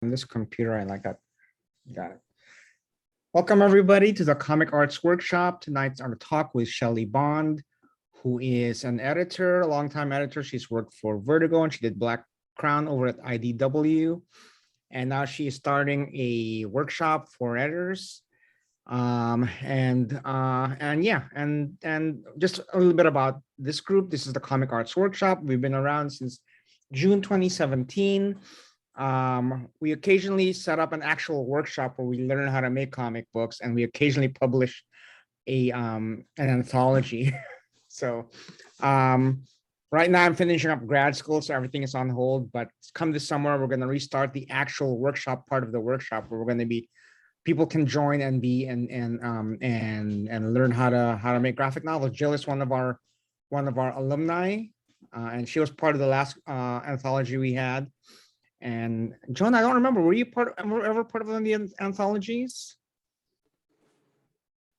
on this computer. I like that. Got it. Welcome everybody to the Comic Arts Workshop. Tonight's our talk with Shelly Bond, who is an editor, a longtime editor. She's worked for Vertigo and she did Black Crown over at IDW. And now she is starting a workshop for editors. And just a little bit about this group. This is the Comic Arts Workshop. We've been around since June 2017. We occasionally set up an actual workshop where we learn how to make comic books, and we occasionally publish an anthology. So right now I'm finishing up grad school, so everything is on hold, but come this summer, we're going to restart the actual workshop part of the workshop where we're going to be, people can join and be and learn how to make graphic novels. Jill is one of our alumni, and she was part of the last anthology we had. And John, I don't remember, were you ever part of any of the anthologies?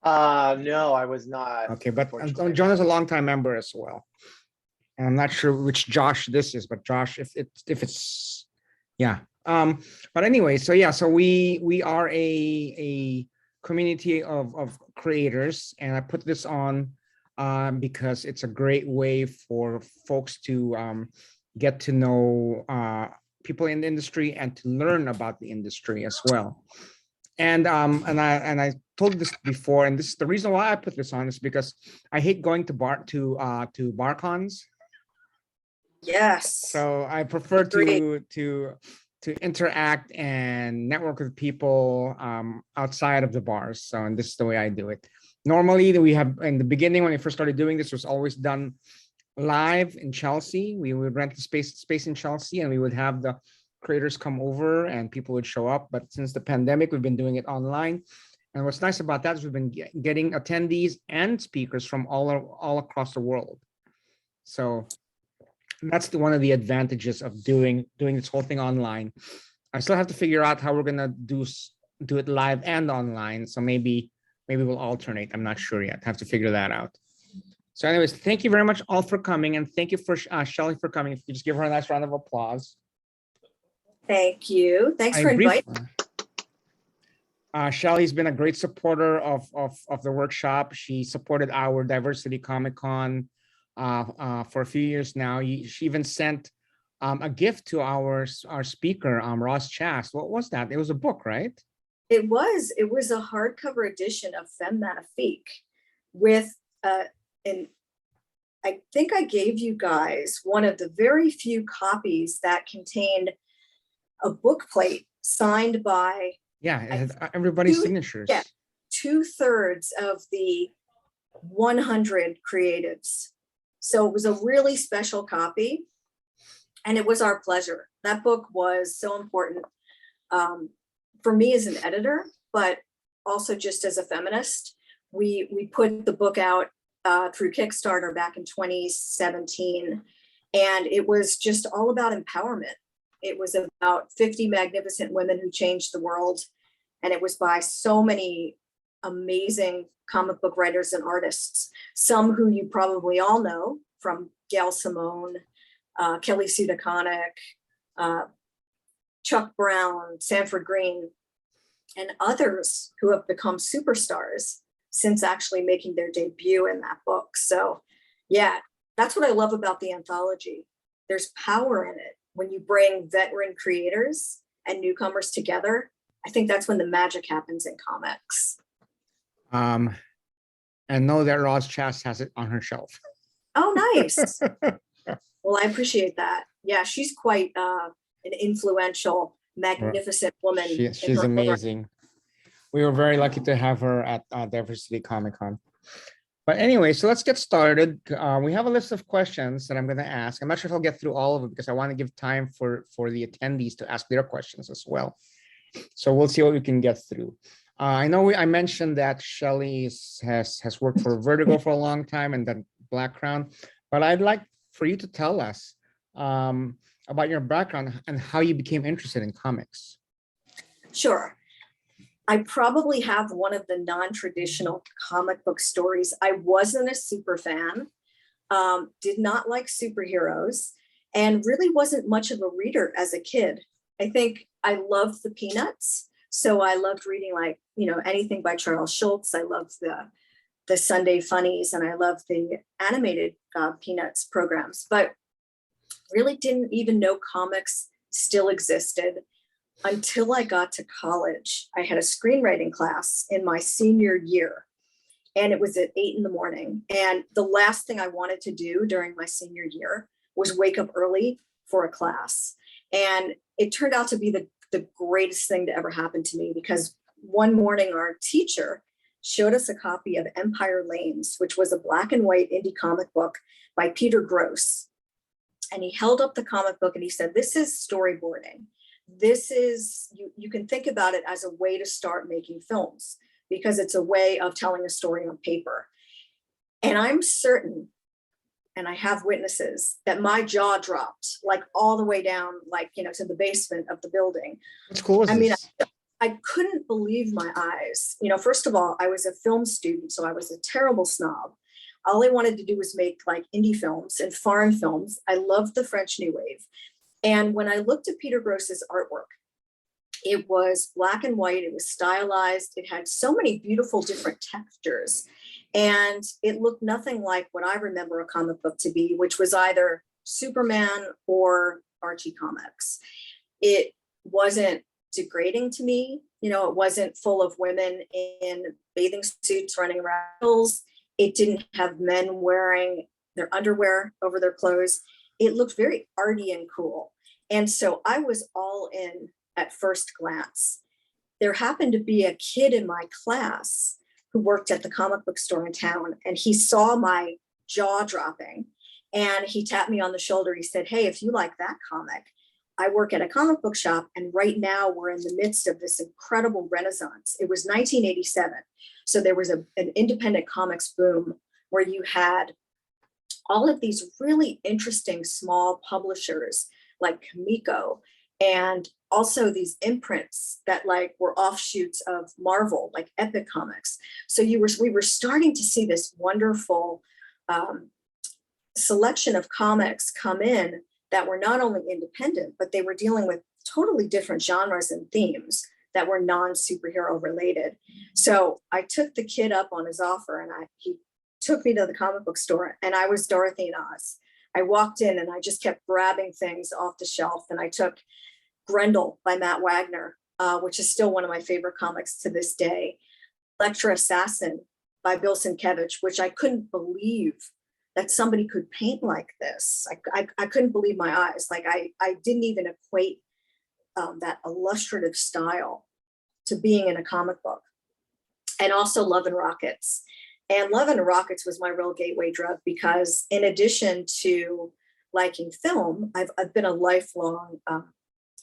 No, I was not. Okay, but John is a longtime member as well. And I'm not sure which Josh this is, but Josh, if it's yeah. But anyway, so yeah, so we are a community of creators, and I put this on because it's a great way for folks to get to know people in the industry and to learn about the industry as well. And I told this before, and this is the reason why I put this on, is because I hate going to bar cons. Yes. So I prefer to interact and network with people outside of the bars. So, and this is the way I do it. Normally, we have, in the beginning when we first started doing this, was always done live in Chelsea. We would rent the space in Chelsea, and we would have the creators come over and people would show up. But since the pandemic, we've been doing it online. And what's nice about that is we've been getting attendees and speakers from all across the world. So that's one of the advantages of doing this whole thing online. I still have to figure out how we're gonna do it live and online. So maybe we'll alternate. I'm not sure yet. I have to figure that out. So anyways, thank you very much all for coming, and thank you for Shelly for coming. If you just give her a nice round of applause. Thank you. Thanks for inviting. Shelly's been a great supporter of the workshop. She supported our Diversity Comic Con for a few years now. She even sent a gift to our speaker, Ross Chast. What was that? It was a book, right? It was a hardcover edition of Femme Magnifique with and I think I gave you guys one of the very few copies that contained a book plate signed by everybody's signatures. Yeah, 2/3 of the 100 creatives. So it was a really special copy, and it was our pleasure. That book was so important for me as an editor, but also just as a feminist. We put the book out through Kickstarter back in 2017, and it was just all about empowerment. It was about 50 magnificent women who changed the world, and it was by so many amazing comic book writers and artists, some who you probably all know, from Gail Simone, Kelly Sue DeConnick, Chuck Brown, Sanford Green, and others who have become superstars since actually making their debut in that book. So yeah, that's what I love about the anthology. There's power in it. When you bring veteran creators and newcomers together, I think that's when the magic happens in comics. And know that Roz Chast has it on her shelf. Oh, nice. Well, I appreciate that. Yeah, she's quite an influential, magnificent woman. She's amazing. We were very lucky to have her at Diversity Comic Con. But anyway, so let's get started. We have a list of questions that I'm going to ask. I'm not sure if I'll get through all of it because I want to give time for the attendees to ask their questions as well. So we'll see what we can get through. I know I mentioned that Shelly has worked for Vertigo for a long time and then Black Crown, but I'd like for you to tell us about your background and how you became interested in comics. Sure. I probably have one of the non-traditional comic book stories. I wasn't a super fan, did not like superheroes, and really wasn't much of a reader as a kid. I think I loved the Peanuts. So I loved reading, like, anything by Charles Schultz. I loved the Sunday Funnies, and I loved the animated Peanuts programs, but really didn't even know comics still existed until I got to college. I had a screenwriting class in my senior year, and it was at 8 a.m. And the last thing I wanted to do during my senior year was wake up early for a class. And it turned out to be the greatest thing to ever happen to me, because one morning our teacher showed us a copy of Empire Lanes, which was a black and white indie comic book by Peter Gross. And he held up the comic book and he said, "This is storyboarding. This is, you can think about it as a way to start making films, because it's a way of telling a story on paper." And I'm certain, and I have witnesses, that my jaw dropped like all the way down, like, to the basement of the building. What's cool is I mean, this? I couldn't believe my eyes. First of all, I was a film student, so I was a terrible snob. All I wanted to do was make like indie films and foreign films. I loved the French New Wave. And when I looked at Peter Gross's artwork, it was black and white, it was stylized, it had so many beautiful different textures. And it looked nothing like what I remember a comic book to be, which was either Superman or Archie comics. It wasn't degrading to me. It wasn't full of women in bathing suits running around hills. It didn't have men wearing their underwear over their clothes. It looked very arty and cool. And so I was all in at first glance. There happened to be a kid in my class who worked at the comic book store in town, and he saw my jaw dropping, and he tapped me on the shoulder. He said, "Hey, if you like that comic, I work at a comic book shop, and right now we're in the midst of this incredible renaissance." It was 1987. So there was an independent comics boom where you had all of these really interesting small publishers like Kamiko, and also these imprints that like were offshoots of Marvel, like Epic Comics. So we were starting to see this wonderful selection of comics come in that were not only independent, but they were dealing with totally different genres and themes that were non-superhero related. So I took the kid up on his offer, and he took me to the comic book store, and I was Dorothy and Oz. I walked in and I just kept grabbing things off the shelf, and I took Grendel by Matt Wagner, which is still one of my favorite comics to this day. Electra Assassin by Bill Sienkiewicz, which I couldn't believe that somebody could paint like this. I couldn't believe my eyes. Like I didn't even equate that illustrative style to being in a comic book. And also Love and Rockets. And Love and Rockets was my real gateway drug, because in addition to liking film, I've been a lifelong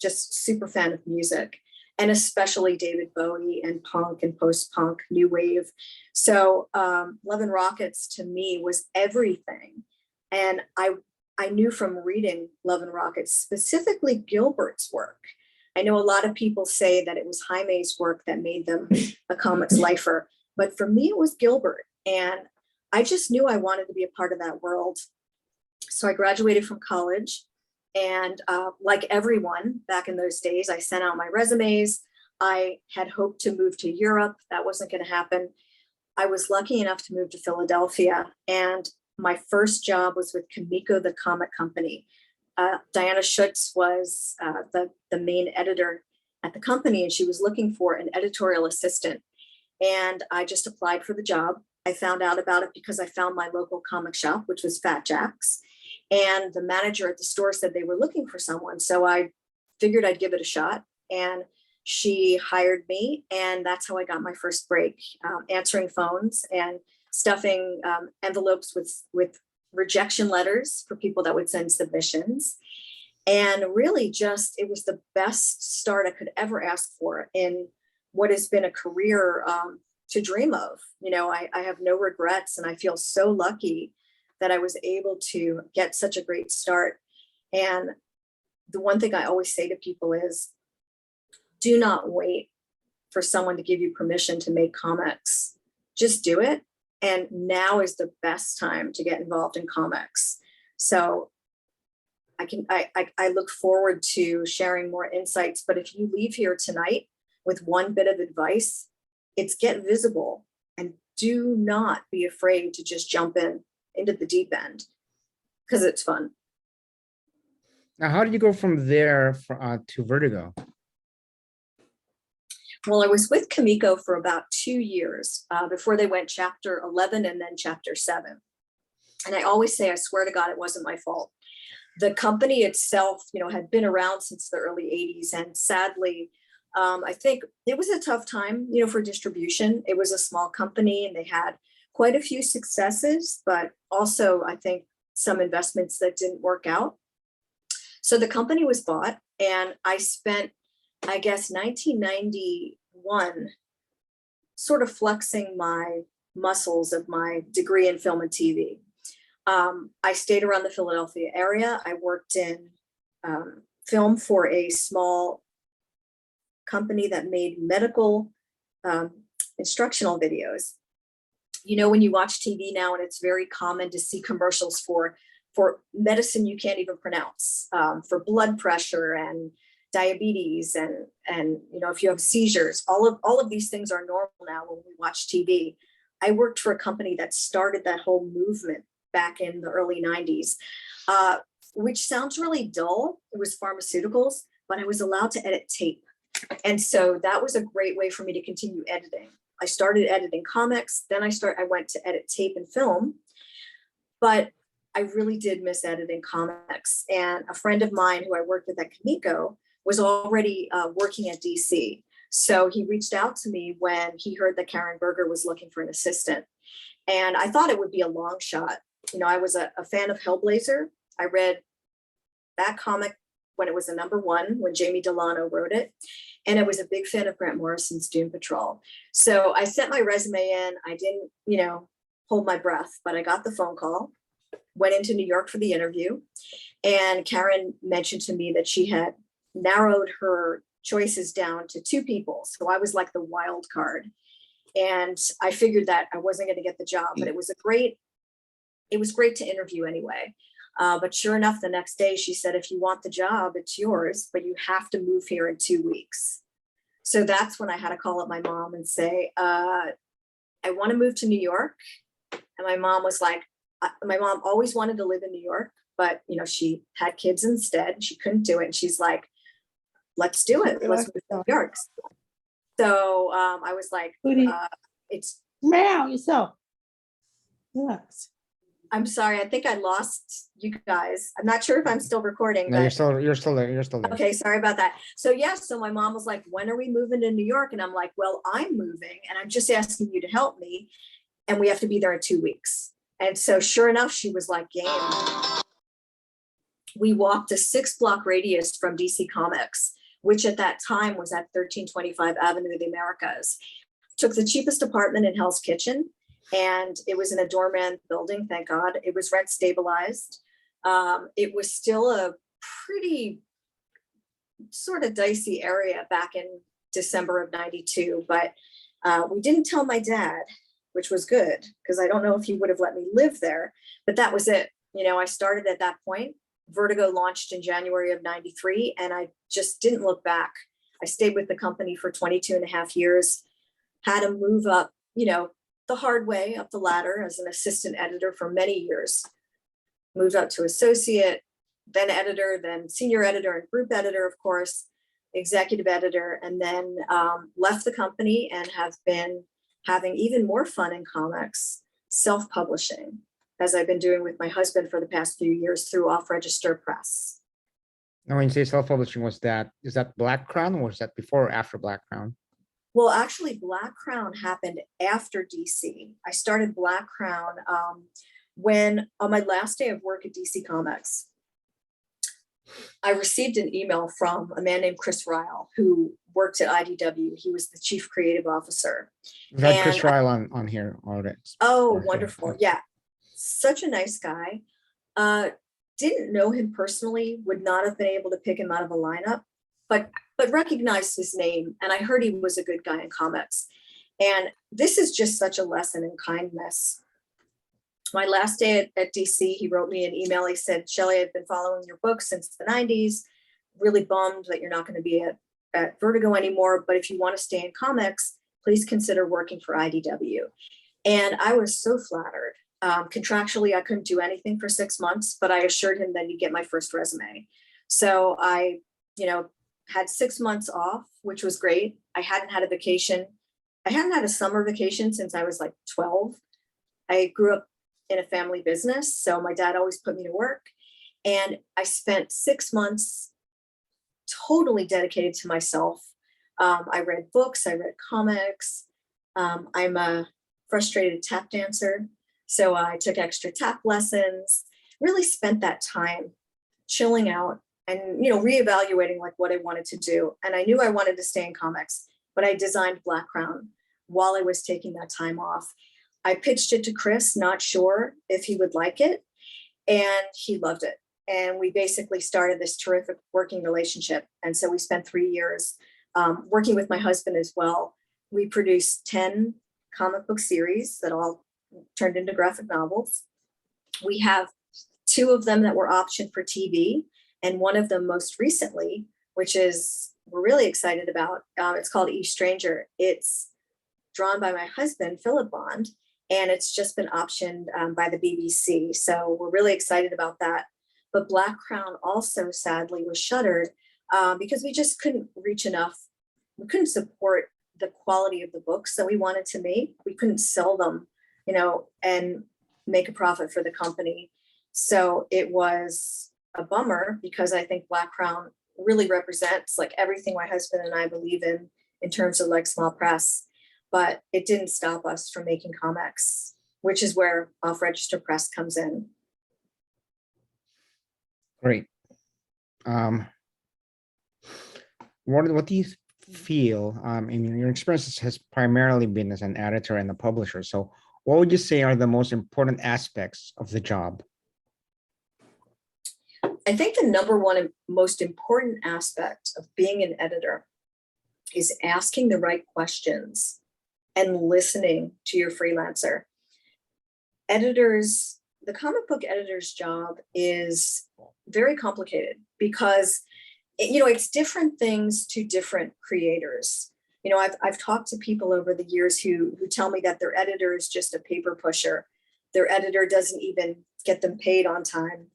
just super fan of music, and especially David Bowie and punk and post-punk, new wave. So Love and Rockets to me was everything. And I knew from reading Love and Rockets, specifically Gilbert's work. I know a lot of people say that it was Jaime's work that made them a comics lifer, but for me, it was Gilbert. And I just knew I wanted to be a part of that world. So I graduated from college, and like everyone back in those days, I sent out my resumes. I had hoped to move to Europe. That wasn't going to happen. I was lucky enough to move to Philadelphia, and my first job was with Kamiko, the comic company. Diana Schutz was the main editor at the company, and she was looking for an editorial assistant. And I just applied for the job. I found out about it because I found my local comic shop, which was Fat Jack's. And the manager at the store said they were looking for someone. So I figured I'd give it a shot. And she hired me. And that's how I got my first break, answering phones and stuffing envelopes with rejection letters for people that would send submissions. And really just, it was the best start I could ever ask for in what has been a career to dream of. I have no regrets, and I feel so lucky that I was able to get such a great start. And the one thing I always say to people is, do not wait for someone to give you permission to make comics. Just do it. And now is the best time to get involved in comics. So I look forward to sharing more insights. But if you leave here tonight with one bit of advice, it's get visible and do not be afraid to just jump into the deep end, because it's fun. Now, how did you go from there to Vertigo? Well, I was with Kamiko for about 2 years before they went chapter 11 and then chapter 7. And I always say, I swear to God, it wasn't my fault. The company itself, had been around since the early 80s. And sadly, I think it was a tough time, for distribution. It was a small company and they had quite a few successes, but also I think some investments that didn't work out. So the company was bought and I spent, I guess, 1991 sort of flexing my muscles of my degree in film and TV. I stayed around the Philadelphia area. I worked in film for a small company that made medical instructional videos. When you watch TV now, and it's very common to see commercials for medicine you can't even pronounce, for blood pressure and diabetes, and if you have seizures, all of these things are normal now when we watch TV. I worked for a company that started that whole movement back in the early 90s, which sounds really dull. It was pharmaceuticals, but I was allowed to edit tape. And so that was a great way for me to continue editing. I started editing comics, then I went to edit tape and film, but I really did miss editing comics. And a friend of mine who I worked with at Kamiko was already working at DC. So he reached out to me when he heard that Karen Berger was looking for an assistant. And I thought it would be a long shot. I was a fan of Hellblazer. I read that comic when it was a #1, when Jamie Delano wrote it. And I was a big fan of Grant Morrison's Doom Patrol. So I sent my resume in. I didn't, hold my breath, but I got the phone call, went into New York for the interview. And Karen mentioned to me that she had narrowed her choices down to 2 people. So I was like the wild card. And I figured that I wasn't going to get the job, but it was great to interview anyway. But sure enough, the next day she said, if you want the job, it's yours, but you have to move here in 2 weeks. So that's when I had to call up my mom and say, I want to move to New York. And my mom was like, my mom always wanted to live in New York, but she had kids instead. She couldn't do it. And she's like, let's do it. Let's move to New York. So I was like, it's meow yourself. Relax. I'm sorry. I think I lost you guys. I'm not sure if I'm still recording. No, but... you're still there. You're still there. Okay, sorry about that. So yes, so my mom was like, when are we moving to New York? And I'm like, well, I'm moving and I'm just asking you to help me. And we have to be there in 2 weeks. And so sure enough, she was like, game. We walked a 6-block radius from DC Comics, which at that time was at 1325 Avenue of the Americas. Took the cheapest apartment in Hell's Kitchen. And it was in a doorman building, thank God. It was rent stabilized. It was still a pretty sort of dicey area back in December of 92, but we didn't tell my dad, which was good, because I don't know if he would have let me live there, but that was it. I started at that point. Vertigo launched in January of 93, and I just didn't look back. I stayed with the company for 22 and a half years, had to move up, the hard way up the ladder as an assistant editor for many years, moved up to associate, then editor, then senior editor and group editor, of course, executive editor, and then left the company and have been having even more fun in comics, self-publishing, as I've been doing with my husband for the past few years through Off Register Press. Now, when you say self-publishing, is that Black Crown, or was that before or after Black Crown? Well, actually, Black Crown happened after DC. I started Black Crown when, on my last day of work at DC Comics, I received an email from a man named Chris Ryle, who worked at IDW. He was the chief creative officer. We've had Chris Ryle on here already. Oh, wonderful. Yeah. Such a nice guy. Didn't know him personally, would not have been able to pick him out of a lineup, but recognized his name. And I heard he was a good guy in comics. And this is just such a lesson in kindness. My last day at DC, he wrote me an email. He said, Shelly, I've been following your book since the 90s. Really bummed that you're not going to be at Vertigo anymore. But if you want to stay in comics, please consider working for IDW. And I was so flattered. Contractually, I couldn't do anything for 6 months, but I assured him that he'd get my first resume. So I, had 6 months off, which was great. I hadn't had a vacation. I hadn't had a summer vacation since I was like 12. I grew up in a family business, so my dad always put me to work. And I spent 6 months totally dedicated to myself. I read books, I read comics. I'm a frustrated tap dancer, so I took extra tap lessons, really spent that time chilling out and, reevaluating like what I wanted to do. And I knew I wanted to stay in comics, but I designed Black Crown while I was taking that time off. I pitched it to Chris, not sure if he would like it, and he loved it. And we basically started this terrific working relationship. And so we spent 3 years working with my husband as well. We produced 10 comic book series that all turned into graphic novels. We have 2 of them that were optioned for TV, and one of them most recently, which is we're really excited about. It's called Eve Stranger. It's drawn by my husband, Philip Bond, and it's just been optioned by the BBC. So we're really excited about that. But Black Crown also sadly was shuttered because we just couldn't reach enough. We couldn't support the quality of the books that we wanted to make. We couldn't sell them, and make a profit for the company. So it was a bummer because I think Black Crown really represents like everything my husband and I believe in terms of like small press. But it didn't stop us from making comics, which is where off-register press comes in. Great. What do you feel? In your experience has primarily been as an editor and a publisher. So, what would you say are the most important aspects of the job? I think the number one and most important aspect of being an editor is asking the right questions and listening to your freelancer. Editors, the comic book editor's job is very complicated because, it's different things to different creators. I've talked to people over the years who tell me that their editor is just a paper pusher. Their editor doesn't even get them paid on time.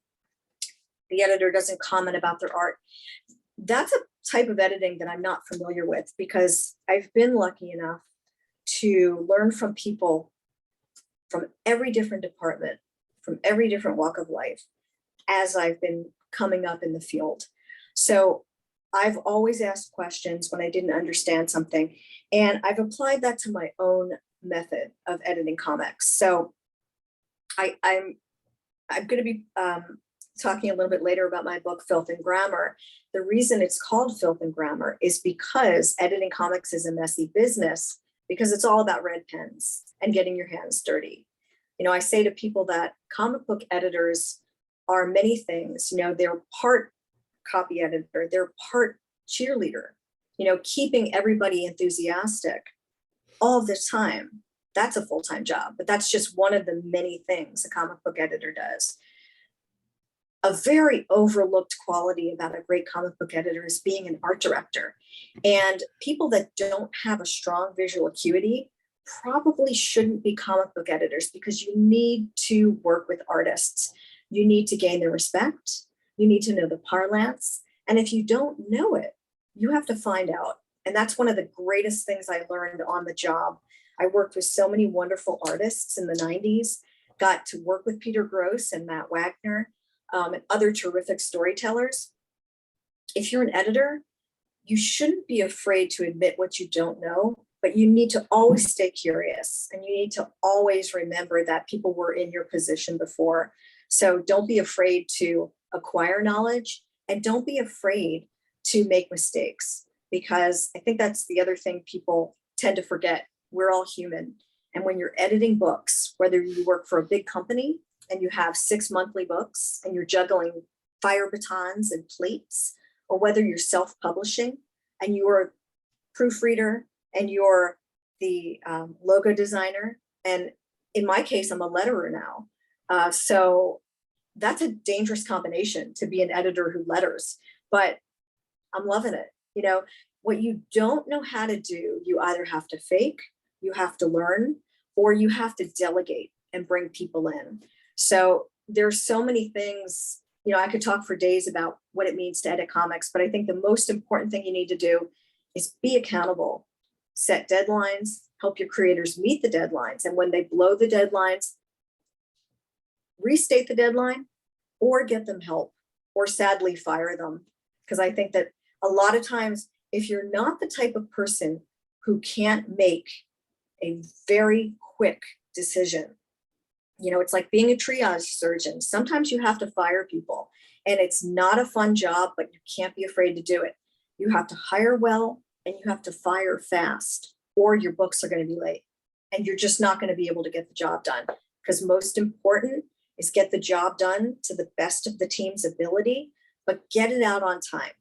The editor doesn't comment about their art. That's a type of editing that I'm not familiar with because I've been lucky enough to learn from people from every different department, from every different walk of life as I've been coming up in the field. So I've always asked questions when I didn't understand something, and I've applied that to my own method of editing comics. So I'm going to be talking a little bit later about my book, Filth and Grammar. The reason it's called Filth and Grammar is because editing comics is a messy business because it's all about red pens and getting your hands dirty. I say to people that comic book editors are many things. They're part copy editor, they're part cheerleader, keeping everybody enthusiastic all the time. That's a full-time job, but that's just one of the many things a comic book editor does. A very overlooked quality about a great comic book editor is being an art director. And people that don't have a strong visual acuity probably shouldn't be comic book editors because you need to work with artists. You need to gain their respect. You need to know the parlance. And if you don't know it, you have to find out. And that's one of the greatest things I learned on the job. I worked with so many wonderful artists in the 90s, got to work with Peter Gross and Matt Wagner, and other terrific storytellers. If you're an editor, you shouldn't be afraid to admit what you don't know, but you need to always stay curious and you need to always remember that people were in your position before. So don't be afraid to acquire knowledge and don't be afraid to make mistakes, because I think that's the other thing people tend to forget. We're all human. And when you're editing books, whether you work for a big company and you have 6 monthly books and you're juggling fire batons and plates, or whether you're self-publishing and you're a proofreader and you're the logo designer. And in my case, I'm a letterer now. So that's a dangerous combination to be an editor who letters, but I'm loving it. You know, what you don't know how to do, you either have to fake, you have to learn, or you have to delegate and bring people in. So there's so many things, you know, I could talk for days about what it means to edit comics, but I think the most important thing you need to do is be accountable, set deadlines, help your creators meet the deadlines. And when they blow the deadlines, restate the deadline or get them help, or sadly fire them. Because I think that a lot of times, if you're not the type of person who can't make a very quick decision, you know, it's like being a triage surgeon. Sometimes you have to fire people, and it's not a fun job, but you can't be afraid to do it. You have to hire well and you have to fire fast, or your books are going to be late and you're just not going to be able to get the job done. Because most important is get the job done to the best of the team's ability, but get it out on time.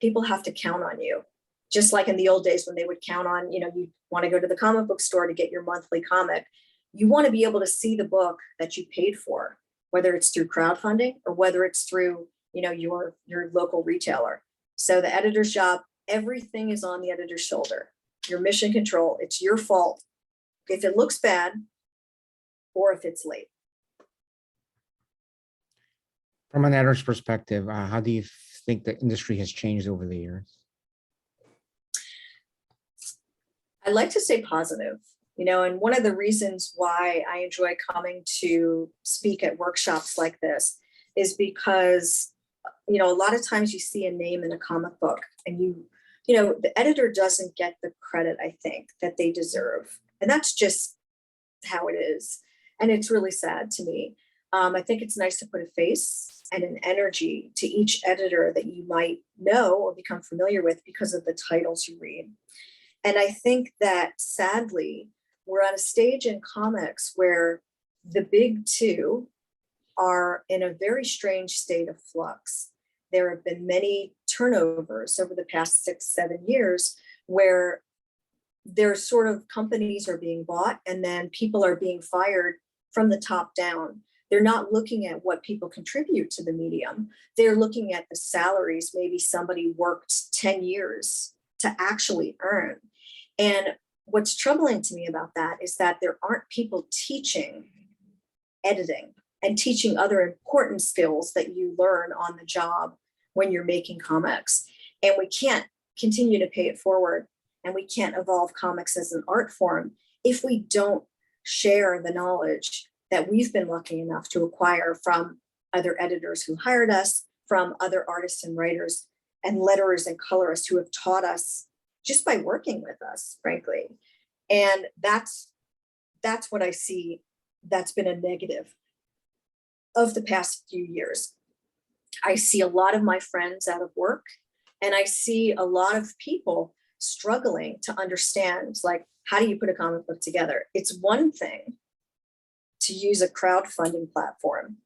People have to count on you. Just like in the old days when they would count on, you know, you want to go to the comic book store to get your monthly comic. You want to be able to see the book that you paid for, whether it's through crowdfunding or whether it's through, you know, your local retailer. So the editor's job, everything is on the editor's shoulder. Your mission control, it's your fault if it looks bad or if it's late. From an editor's perspective, how do you think the industry has changed over the years? I like to stay positive, you know, and one of the reasons why I enjoy coming to speak at workshops like this is because, you know, a lot of times you see a name in a comic book and you know, the editor doesn't get the credit, I think, that they deserve. And that's just how it is. And it's really sad to me. I think it's nice to put a face and an energy to each editor that you might know or become familiar with because of the titles you read. And I think that sadly, we're at a stage in comics where the big two are in a very strange state of flux. There have been many turnovers over the past 6-7 years where there's sort of companies are being bought and then people are being fired from the top down. They're not looking at what people contribute to the medium. They're looking at the salaries maybe somebody worked 10 years to actually earn. And what's troubling to me about that is that there aren't people teaching editing and teaching other important skills that you learn on the job when you're making comics. And we can't continue to pay it forward, and we can't evolve comics as an art form if we don't share the knowledge that we've been lucky enough to acquire from other editors who hired us, from other artists and writers and letterers and colorists who have taught us just by working with us, frankly. And that's what I see that's been a negative of the past few years. I see a lot of my friends out of work, and I see a lot of people struggling to understand, like, how do you put a comic book together? It's one thing to use a crowdfunding platform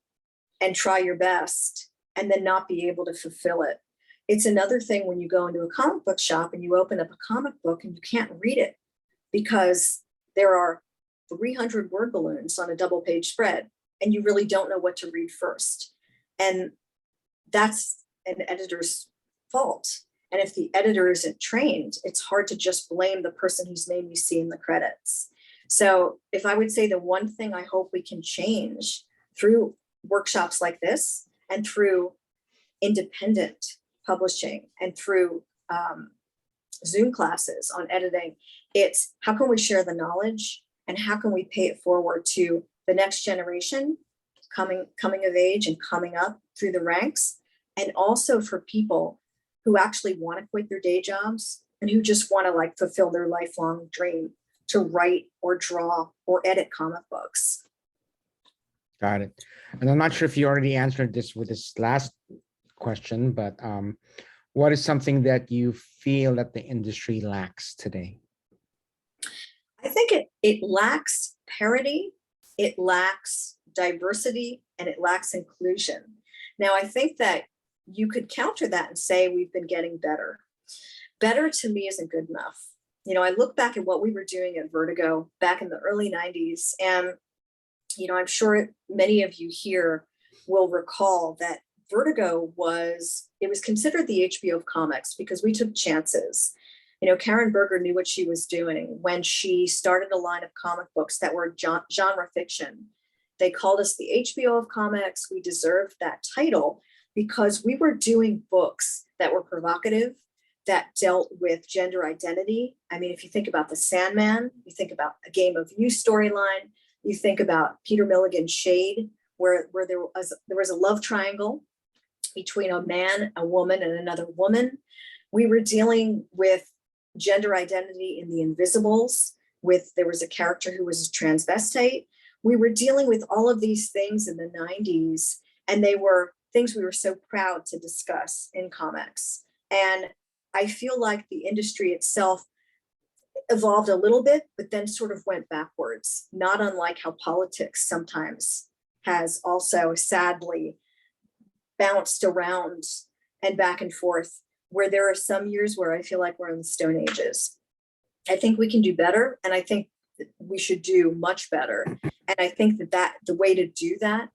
and try your best and then not be able to fulfill it. It's another thing when you go into a comic book shop and you open up a comic book and you can't read it because there are 300 word balloons on a double page spread and you really don't know what to read first. And that's an editor's fault. And if the editor isn't trained, it's hard to just blame the person whose name you see in the credits. So if I would say the one thing I hope we can change through workshops like this and through independent publishing and through Zoom classes on editing, it's how can we share the knowledge and how can we pay it forward to the next generation coming of age and coming up through the ranks, and also for people who actually want to quit their day jobs and who just want to like fulfill their lifelong dream to write or draw or edit comic books. Got it. And I'm not sure if you already answered this with this last question, but what is something that you feel that the industry lacks today? I think it lacks parity, it lacks diversity, and it lacks inclusion. Now, I think that you could counter that and say we've been getting better. Better to me isn't good enough. You know, I look back at what we were doing at Vertigo back in the early 90s, and I'm sure many of you here will recall that Vertigo was considered the HBO of comics because we took chances. Karen Berger knew what she was doing when she started a line of comic books that were genre fiction. They called us the HBO of comics. We deserved that title because we were doing books that were provocative, that dealt with gender identity. I mean, if you think about The Sandman, you think about A Game of You storyline, you think about Peter Milligan's Shade, where there was a love triangle between a man, a woman, and another woman. We were dealing with gender identity in The Invisibles, there was a character who was a transvestite. We were dealing with all of these things in the 90s, and they were things we were so proud to discuss in comics. And I feel like the industry itself evolved a little bit, but then sort of went backwards, not unlike how politics sometimes has also sadly bounced around and back and forth, where there are some years where I feel like we're in the Stone Ages. I think we can do better, and I think that we should do much better. And I think that the way to do that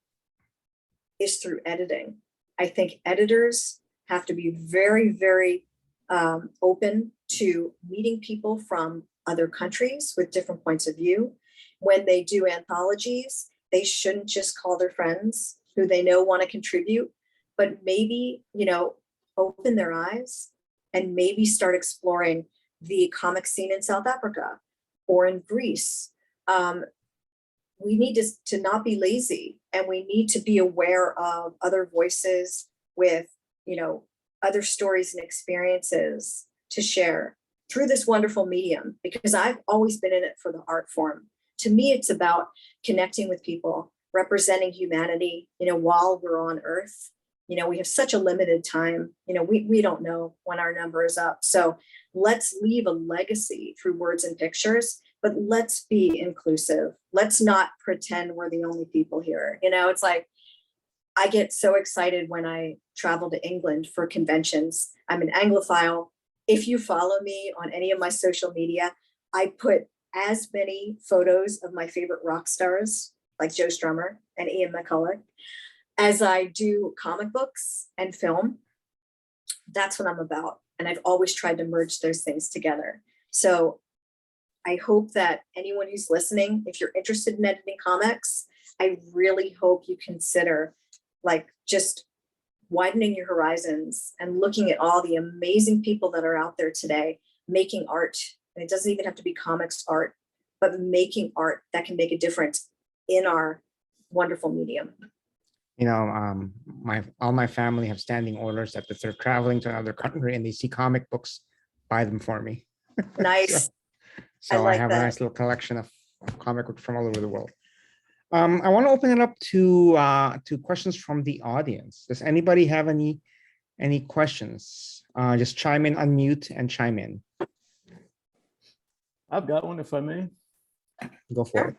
is through editing. I think editors have to be very, very open to meeting people from other countries with different points of view. When they do anthologies, they shouldn't just call their friends who they know want to contribute, but maybe, open their eyes and maybe start exploring the comic scene in South Africa or in Greece. We need to not be lazy, and we need to be aware of other voices with, other stories and experiences to share through this wonderful medium, because I've always been in it for the art form. To me, it's about connecting with people, representing humanity, while we're on Earth. We have such a limited time. We don't know when our number is up. So let's leave a legacy through words and pictures, but let's be inclusive. Let's not pretend we're the only people here. It's like, I get so excited when I travel to England for conventions. I'm an Anglophile. If you follow me on any of my social media, I put as many photos of my favorite rock stars like Joe Strummer and Ian McCulloch as I do comic books and film. That's what I'm about. And I've always tried to merge those things together. So I hope that anyone who's listening, if you're interested in editing comics, I really hope you consider just widening your horizons and looking at all the amazing people that are out there today making art. And it doesn't even have to be comics art, but making art that can make a difference in our wonderful medium. All my family have standing orders that if they're traveling to another country and they see comic books, buy them for me. Nice. So I have a nice little collection of comic books from all over the world. I want to open it up to questions from the audience. Does anybody have any questions? Just chime in, unmute, and chime in. I've got one, if I may. Go for it.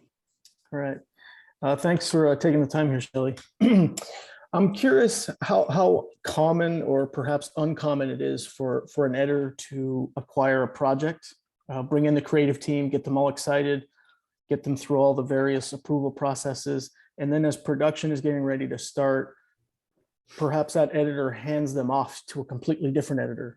All right. Thanks for taking the time here, Shelly. I'm curious how common or perhaps uncommon it is for an editor to acquire a project, bring in the creative team, get them all excited, get them through all the various approval processes. And then as production is getting ready to start, perhaps that editor hands them off to a completely different editor,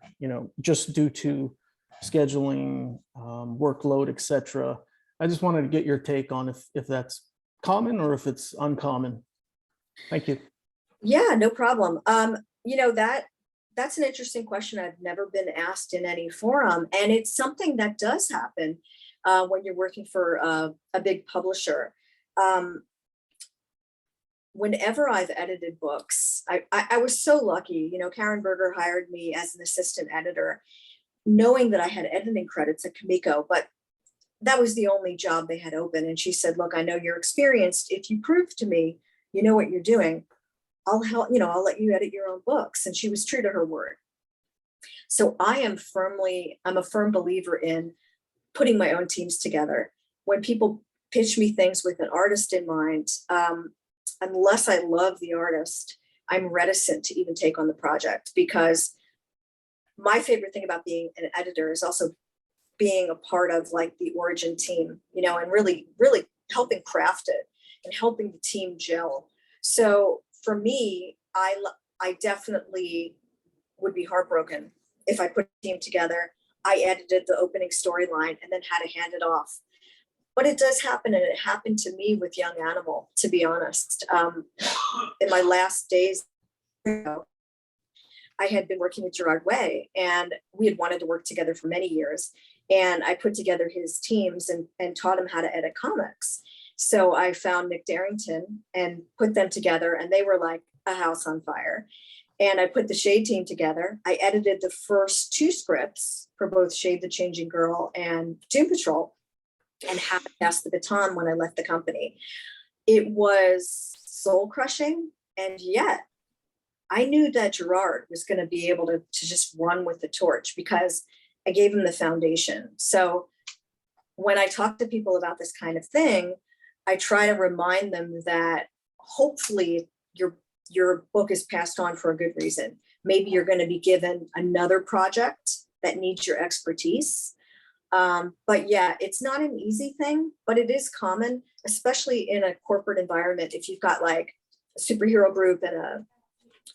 just due to scheduling, workload, etc. I just wanted to get your take on if that's common or if it's uncommon. Thank you. Yeah, no problem. That's an interesting question. I've never been asked in any forum, and it's something that does happen when you're working for a big publisher. Whenever I've edited books, I was so lucky. Karen Berger hired me as an assistant editor, knowing that I had editing credits at Kamiko, but that was the only job they had open. And she said, look, I know you're experienced. If you prove to me you know what you're doing, I'll help, I'll let you edit your own books. And she was true to her word. So I'm a firm believer in putting my own teams together. When people pitch me things with an artist in mind, unless I love the artist, I'm reticent to even take on the project, because my favorite thing about being an editor is also being a part of the origin team, and really, really helping craft it. and helping the team gel. So for me, I definitely would be heartbroken if I put a team together. I edited the opening storyline and then had to hand it off. But it does happen, and it happened to me with Young Animal, to be honest. In my last days, I had been working with Gerard Way, and we had wanted to work together for many years. And I put together his teams and taught him how to edit comics. So I found Nick Darrington and put them together, and they were like a house on fire. And I put the Shade team together. I edited the first 2 scripts for both Shade the Changing Girl and Doom Patrol, and had to pass the baton when I left the company. It was soul crushing, and yet I knew that Gerard was going to be able to just run with the torch because I gave him the foundation. So when I talk to people about this kind of thing, I try to remind them that hopefully your book is passed on for a good reason. Maybe you're going to be given another project that needs your expertise. But yeah, it's not an easy thing, but it is common, especially in a corporate environment. If you've got like a superhero group and a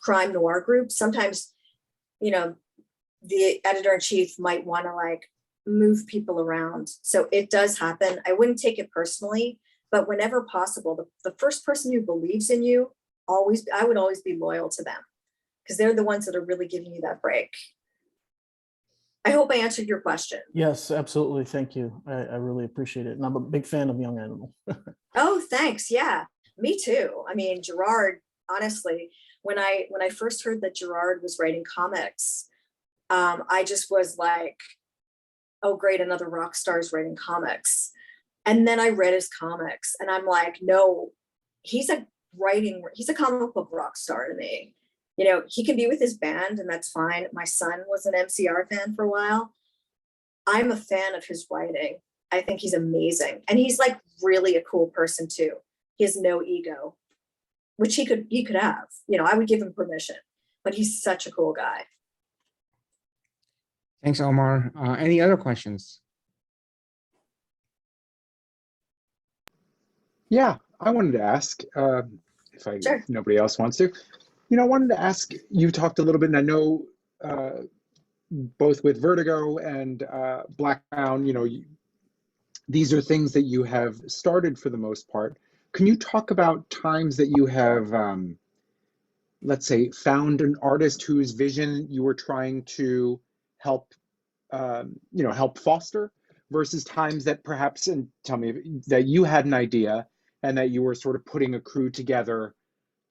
crime noir group, sometimes, the editor-in-chief might want to like move people around. So it does happen. I wouldn't take it personally, but whenever possible, the first person who believes in you, I would always be loyal to them because they're the ones that are really giving you that break. I hope I answered your question. Yes, absolutely. Thank you. I really appreciate it. And I'm a big fan of Young Animal. Oh, thanks. Yeah, me too. I mean, Gerard, honestly, when I first heard that Gerard was writing comics, I just was like, oh, great, another rock star's writing comics. And then I read his comics and I'm like, no, he's a comic book rock star to me. He can be with his band and that's fine. My son was an MCR fan for a while. I'm a fan of his writing. I think he's amazing. And he's like really a cool person too. He has no ego, which he could have. I would give him permission, but he's such a cool guy. Thanks, Omar. Any other questions? Yeah, I wanted to ask, Sure. if nobody else wants to, I wanted to ask, you talked a little bit, and I know both with Vertigo and Black Crown, these are things that you have started for the most part. Can you talk about times that you have, let's say, found an artist whose vision you were trying to help, help foster, versus times that perhaps, and tell me, that you had an idea and that you were sort of putting a crew together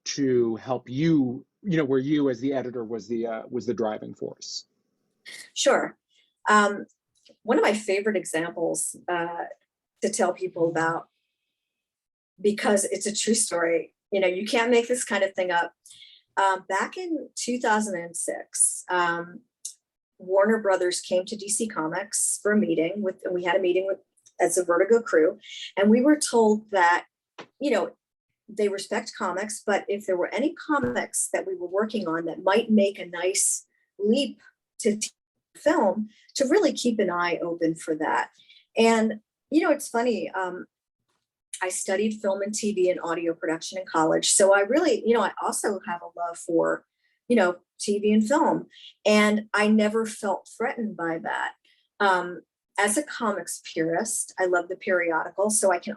to help you, where you as the editor was the driving force? Sure. One of my favorite examples to tell people about, because it's a true story, you can't make this kind of thing up. Back in 2006, Warner Brothers came to DC Comics for a meeting and we had a meeting as a Vertigo crew, and we were told that, they respect comics, but if there were any comics that we were working on that might make a nice leap to film, to really keep an eye open for that. And, it's funny, I studied film and TV and audio production in college. So I really, I also have a love for, TV and film. And I never felt threatened by that. As a comics purist, I love the periodical. So I can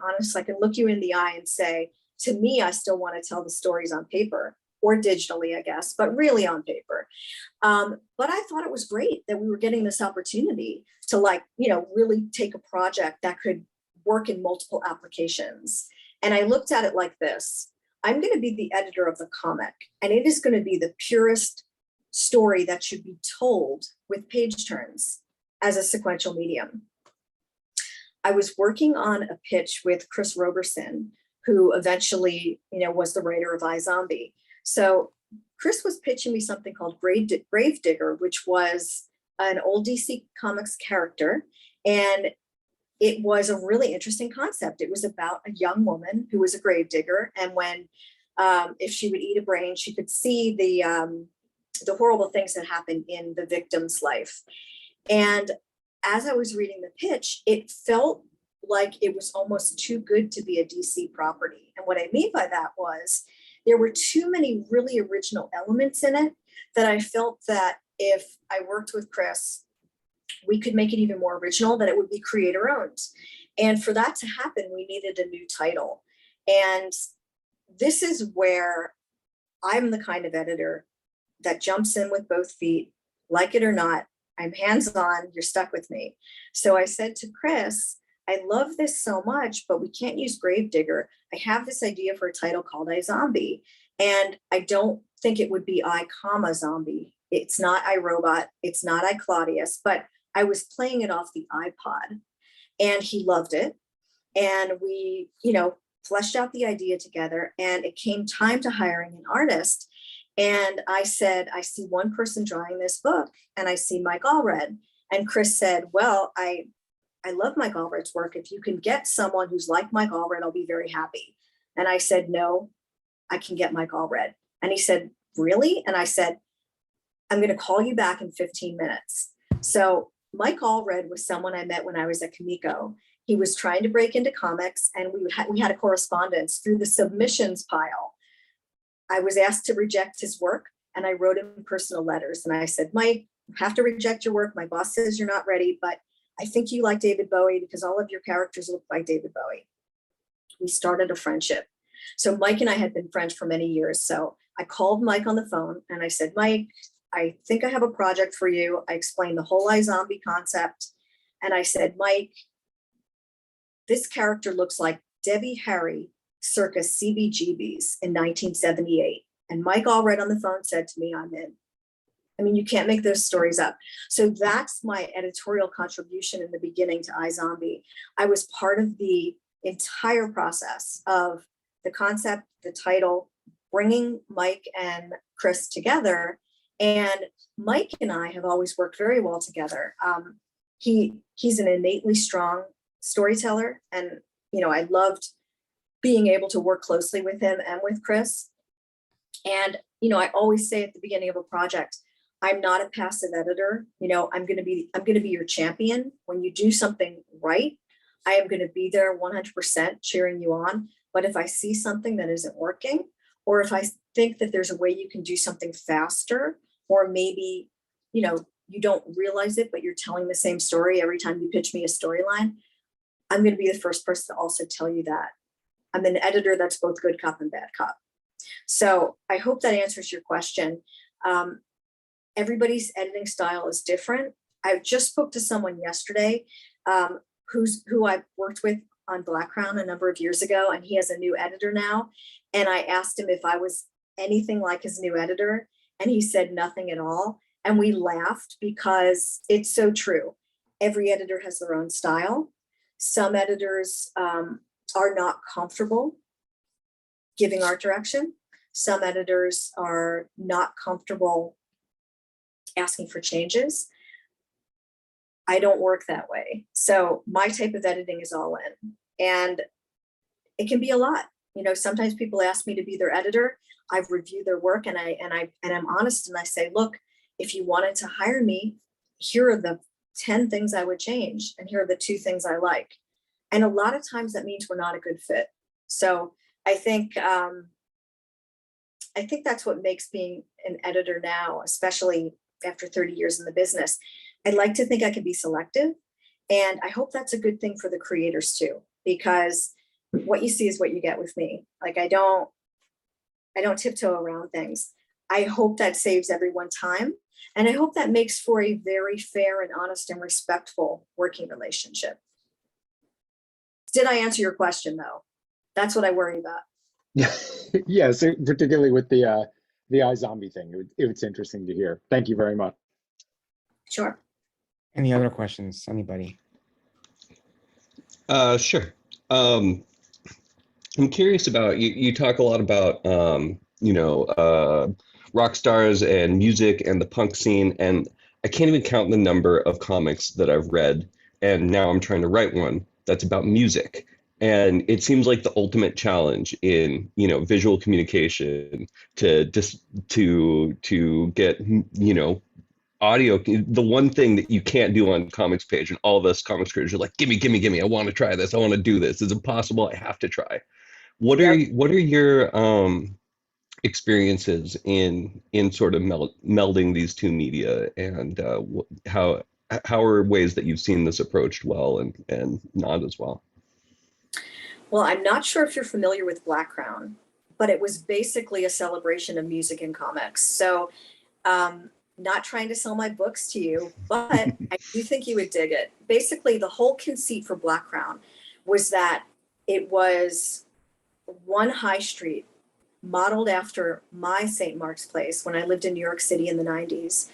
look you in the eye and say, to me, I still want to tell the stories on paper or digitally, I guess, but really on paper. But I thought it was great that we were getting this opportunity to really take a project that could work in multiple applications. And I looked at it like this: I'm going to be the editor of the comic, and it is going to be the purest story that should be told with page turns as a sequential medium. I was working on a pitch with Chris Roberson, who eventually, was the writer of iZombie. So Chris was pitching me something called Gravedigger, which was an old DC Comics character. And it was a really interesting concept. It was about a young woman who was a gravedigger. And when, if she would eat a brain, she could see the horrible things that happened in the victim's life. And as I was reading the pitch, it felt like it was almost too good to be a DC property. And what I mean by that was there were too many really original elements in it that I felt that if I worked with Chris, we could make it even more original, that it would be creator owned. And for that to happen, we needed a new title. And this is where I'm the kind of editor that jumps in with both feet, like it or not. I'm hands-on, you're stuck with me. So I said to Chris, I love this so much, but we can't use Gravedigger. I have this idea for a title called iZombie, and I don't think it would be I, comma, zombie. It's not iRobot, it's not iClaudius, but I was playing it off the iPod, and he loved it. And we, fleshed out the idea together, and it came time to hiring an artist. And I said, I see one person drawing this book, and I see Mike Allred. And Chris said, well, I love Mike Allred's work. If you can get someone who's like Mike Allred, I'll be very happy. And I said, no, I can get Mike Allred. And he said, really? And I said, I'm going to call you back in 15 minutes. So Mike Allred was someone I met when I was at Kamiko. He was trying to break into comics, and we had a correspondence through the submissions pile. I was asked to reject his work, and I wrote him personal letters. And I said, Mike, I have to reject your work. My boss says you're not ready, but I think you like David Bowie because all of your characters look like David Bowie. We started a friendship. So Mike and I had been friends for many years. So I called Mike on the phone and I said, Mike, I think I have a project for you. I explained the whole iZombie concept. And I said, Mike, this character looks like Debbie Harry circa CBGB's in 1978. And Mike Allred on the phone said to me, I'm in. I mean, you can't make those stories up. So that's my editorial contribution in the beginning to iZombie. I was part of the entire process of the concept, the title, bringing Mike and Chris together. And Mike and I have always worked very well together. He's an innately strong storyteller. And, I loved being able to work closely with him and with Chris. And, I always say at the beginning of a project, I'm not a passive editor. I'm going to be your champion. When you do something right, I am going to be there 100% cheering you on. But if I see something that isn't working, or if I think that there's a way you can do something faster, or maybe, you don't realize it, but you're telling the same story every time you pitch me a storyline, I'm going to be the first person to also tell you that. I'm an editor that's both good cop and bad cop. So I hope that answers your question. Everybody's editing style is different. I just spoke to someone yesterday who I worked with on Black Crown a number of years ago, and he has a new editor now. And I asked him if I was anything like his new editor, and he said nothing at all. And we laughed because it's so true. Every editor has their own style. Some editors are not comfortable giving art direction. Some editors are not comfortable asking for changes. I don't work that way. So my type of editing is all in, and it can be a lot. Sometimes people ask me to be their editor. I've reviewed their work, and I'm honest, and I say, look, if you wanted to hire me, here are the 10 things I would change, and here are the 2 things I like. And a lot of times that means we're not a good fit. So I think that's what makes being an editor now, especially after 30 years in the business. I'd like to think I can be selective, and I hope that's a good thing for the creators too, because what you see is what you get with me. Like I don't tiptoe around things. I hope that saves everyone time, and I hope that makes for a very fair and honest and respectful working relationship. Did I answer your question though? That's what I worry about. Yes, particularly with the iZombie thing. It's interesting to hear. Thank you very much. Sure. Any other questions? Anybody? Sure. I'm curious about you talk a lot about rock stars and music and the punk scene, and I can't even count the number of comics that I've read, and now I'm trying to write one that's about music. And it seems like the ultimate challenge in visual communication to get audio, the one thing that you can't do on comics page, and all of us comics creators are like, gimme, gimme, gimme, I want to try this, I want to do this, it's impossible, I have to try. Yep. What are your experiences in sort of melding these two media, and how are ways that you've seen this approached well and not as well? Well, I'm not sure if you're familiar with Black Crown, but it was basically a celebration of music and comics. So, not trying to sell my books to you, but I do think you would dig it. Basically, the whole conceit for Black Crown was that it was one high street modeled after my St. Mark's Place when I lived in New York City in the 90s.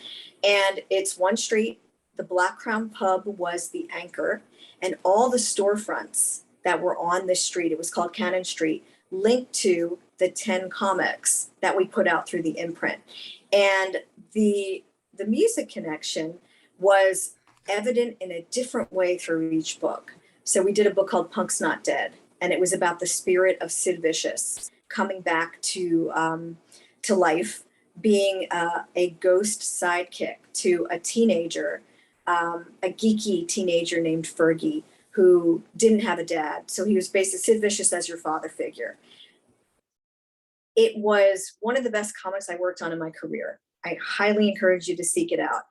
And it's one street. The Black Crown pub was the anchor, and all the storefronts that were on this street, it was called Cannon Street, linked to the 10 comics that we put out through the imprint. And the music connection was evident in a different way through each book. So we did a book called Punk's Not Dead, and it was about the spirit of Sid Vicious coming back to life, being a ghost sidekick to a teenager, a geeky teenager named Fergie, who didn't have a dad. So he was basically Sid Vicious as your father figure. It was one of the best comics I worked on in my career. I highly encourage you to seek it out.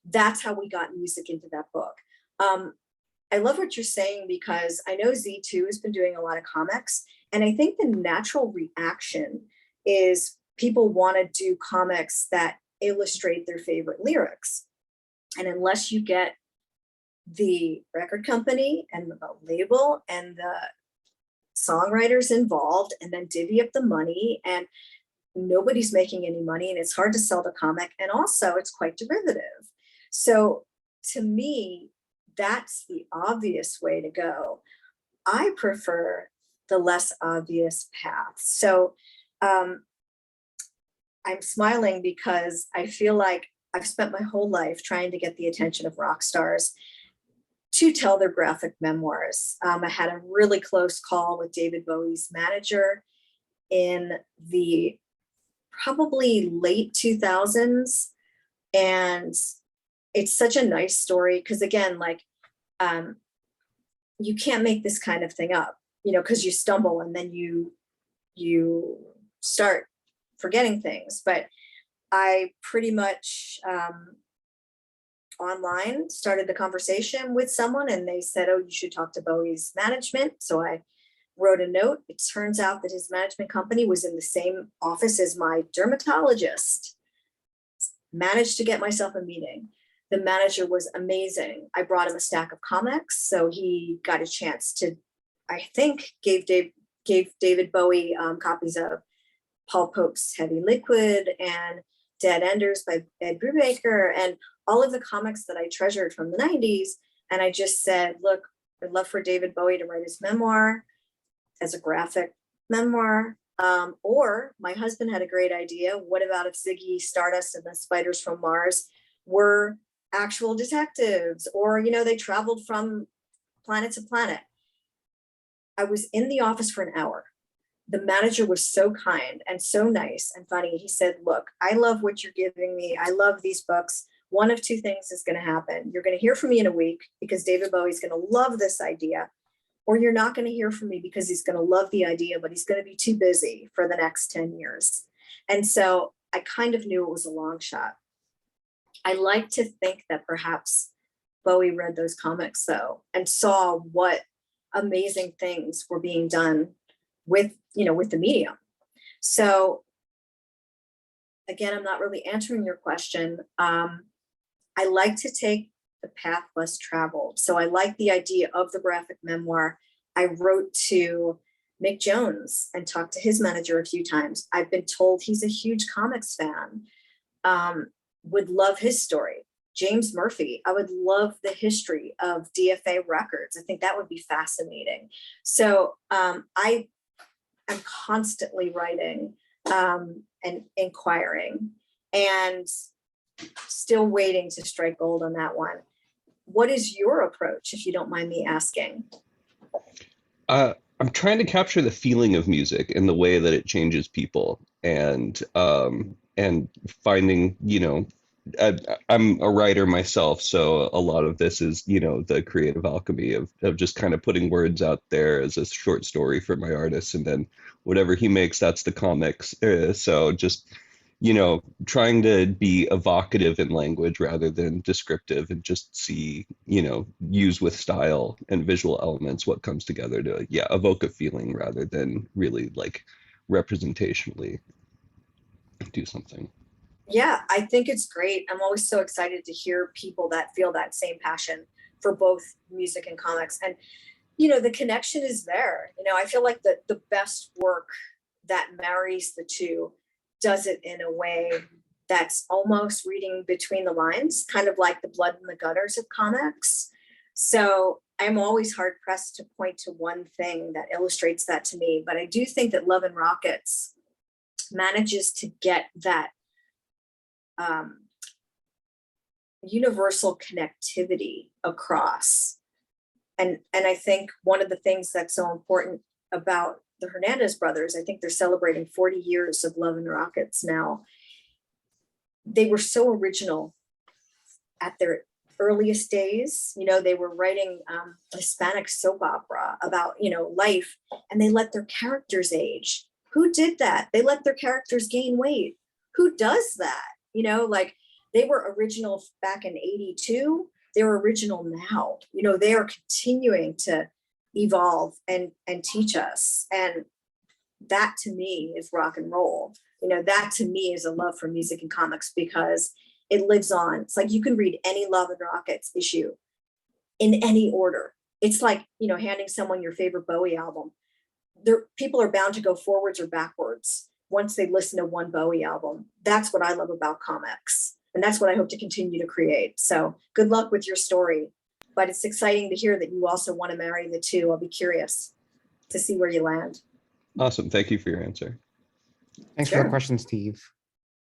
That's how we got music into that book. I love what you're saying, because I know Z2 has been doing a lot of comics, and I think the natural reaction is people want to do comics that illustrate their favorite lyrics. And unless you get the record company and the label and the songwriters involved and then divvy up the money, and nobody's making any money, and it's hard to sell the comic, and also it's quite derivative. So to me, that's the obvious way to go. I prefer the less obvious path. So I'm smiling because I feel like I've spent my whole life trying to get the attention of rock stars to tell their graphic memoirs. I had a really close call with David Bowie's manager in the probably late 2000s. And it's such a nice story because, again, like, you can't make this kind of thing up, because you stumble and then you start forgetting things. But I pretty much online started the conversation with someone, and they said, oh, you should talk to Bowie's management. So I wrote a note. It turns out that his management company was in the same office as my dermatologist. Managed to get myself a meeting. The manager was amazing. I brought him a stack of comics, so he got a chance to, I think, gave David Bowie copies of Paul Pope's Heavy Liquid and Dead Enders by Ed Brubaker, and all of the comics that I treasured from the 90s. And I just said, look, I'd love for David Bowie to write his memoir as a graphic memoir. Or my husband had a great idea. What about if Ziggy Stardust and the Spiders from Mars were actual detectives? Or, they traveled from planet to planet. I was in the office for an hour. The manager was so kind and so nice and funny. He said, look, I love what you're giving me. I love these books. One of two things is going to happen. You're going to hear from me in a week because David Bowie's going to love this idea, or you're not going to hear from me because he's going to love the idea, but he's going to be too busy for the next 10 years. And so I kind of knew it was a long shot. I like to think that perhaps Bowie read those comics, though, and saw what amazing things were being done with the medium. So again, I'm not really answering your question. I like to take the path less traveled. So I like the idea of the graphic memoir. I wrote to Mick Jones and talked to his manager a few times. I've been told he's a huge comics fan, would love his story. James Murphy, I would love the history of DFA Records. I think that would be fascinating. So I am constantly writing and inquiring, and still waiting to strike gold on that one. What is your approach, if you don't mind me asking? I'm trying to capture the feeling of music and the way that it changes people, and finding, I'm a writer myself, so a lot of this is, the creative alchemy of just kind of putting words out there as a short story for my artist, and then whatever he makes, that's the comics. So just, trying to be evocative in language rather than descriptive, and just see, use with style and visual elements what comes together to, yeah, evoke a feeling rather than really like representationally do something. Yeah, I think it's great. I'm always so excited to hear people that feel that same passion for both music and comics. And, the connection is there. I feel like the best work that marries the two does it in a way that's almost reading between the lines, kind of like the blood and the gutters of comics. So I'm always hard pressed to point to one thing that illustrates that to me. But I do think that Love and Rockets manages to get that universal connectivity across. And I think one of the things that's so important about the Hernandez brothers, I think they're celebrating 40 years of Love and Rockets now. They were so original at their earliest days. They were writing a Hispanic soap opera about, life, and they let their characters age. Who did that? They let their characters gain weight. Who does that? Like they were original back in 82. They're original now. They are continuing to evolve and teach us. And that to me is rock and roll. That to me is a love for music and comics, because it lives on. It's like you can read any Love and Rockets issue in any order. It's like, handing someone your favorite Bowie album. People are bound to go forwards or backwards once they listen to one Bowie album. That's what I love about comics. And that's what I hope to continue to create. So good luck with your story. But it's exciting to hear that you also want to marry the two. I'll be curious to see where you land. Awesome. Thank you for your answer. Thanks for Sure. the question, Steve.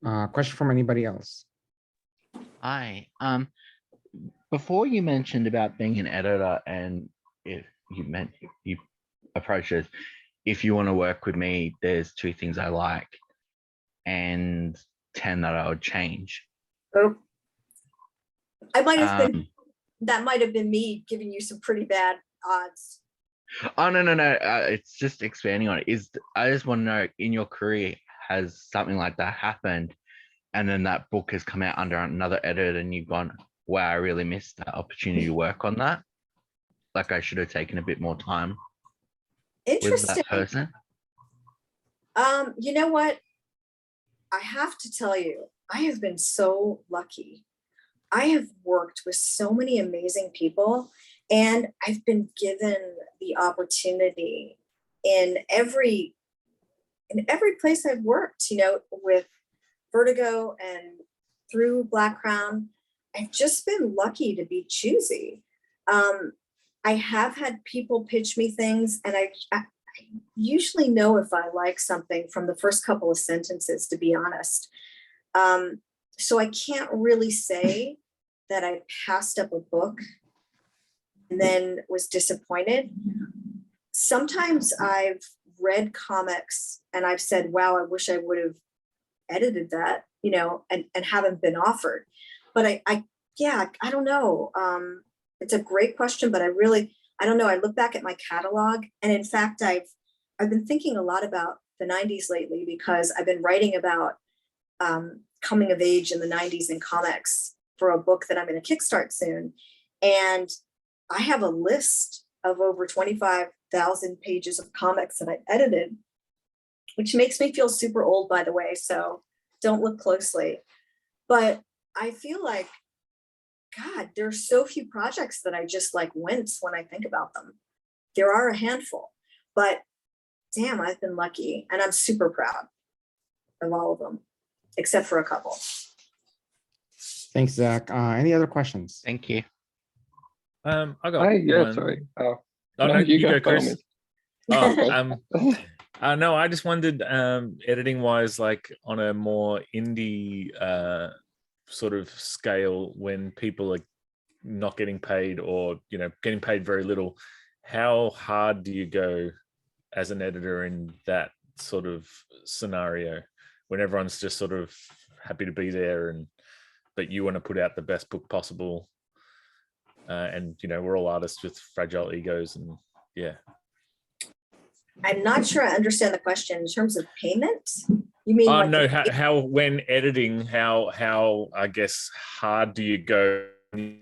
Question from anybody else? Hi. Before you mentioned about being an editor, and if you approached it, if you want to work with me, there's 2 things I like and 10 that I would change. Oh, I might have been, that might have been me giving you some pretty bad odds. Oh, no. It's just expanding on it. I just want to know, in your career, has something like that happened? And then that book has come out under another editor and you've gone, wow, I really missed that opportunity to work on that. Like I should have taken a bit more time with Interesting. that person. You know what? I have to tell you, I have been so lucky. I have worked with so many amazing people, and I've been given the opportunity in every place I've worked, with Vertigo and through Black Crown. I've just been lucky to be choosy. I have had people pitch me things, and I usually know if I like something from the first couple of sentences, to be honest. So I can't really say that I passed up a book and then was disappointed. Sometimes I've read comics and I've said, wow, I wish I would have edited that, and haven't been offered. But I don't know. It's a great question, but I don't know. I look back at my catalog, and in fact, I've been thinking a lot about the 90s lately, because I've been writing about coming of age in the 90s in comics for a book that I'm going to kickstart soon. And I have a list of over 25,000 pages of comics that I edited, which makes me feel super old, by the way. So don't look closely. But I feel like, God, there's so few projects that I just like wince when I think about them. There are a handful, but damn, I've been lucky, and I'm super proud of all of them, except for a couple. Thanks, Zach. Any other questions? Thank you. I got Yeah, one. sorry. Oh, Oh, no, no, you you go, go, Chris. Oh, Okay. no, I just wondered, editing wise, like on a more indie sort of scale, when people are not getting paid, or getting paid very little, how hard do you go as an editor in that sort of scenario, when everyone's just sort of happy to be there and but you want to put out the best book possible. And we're all artists with fragile egos, and yeah. I'm not sure I understand the question in terms of payment. You mean like No, the- how when editing, how I guess hard do you go?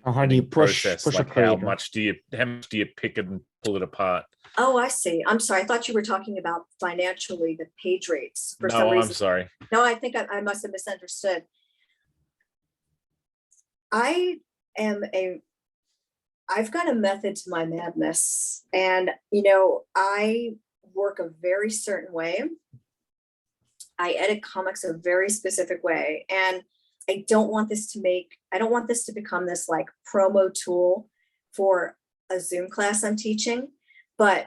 Or how do you push a like how creator? much do you pick it and pull it apart? Oh, I see. I'm sorry. I thought you were talking about financially the page rates for some No, I'm reason. sorry. No, I think I must have misunderstood. I've got a method to my madness, and I work a very certain way. I edit comics a very specific way, and I don't want this to become this like promo tool for a Zoom class I'm teaching. But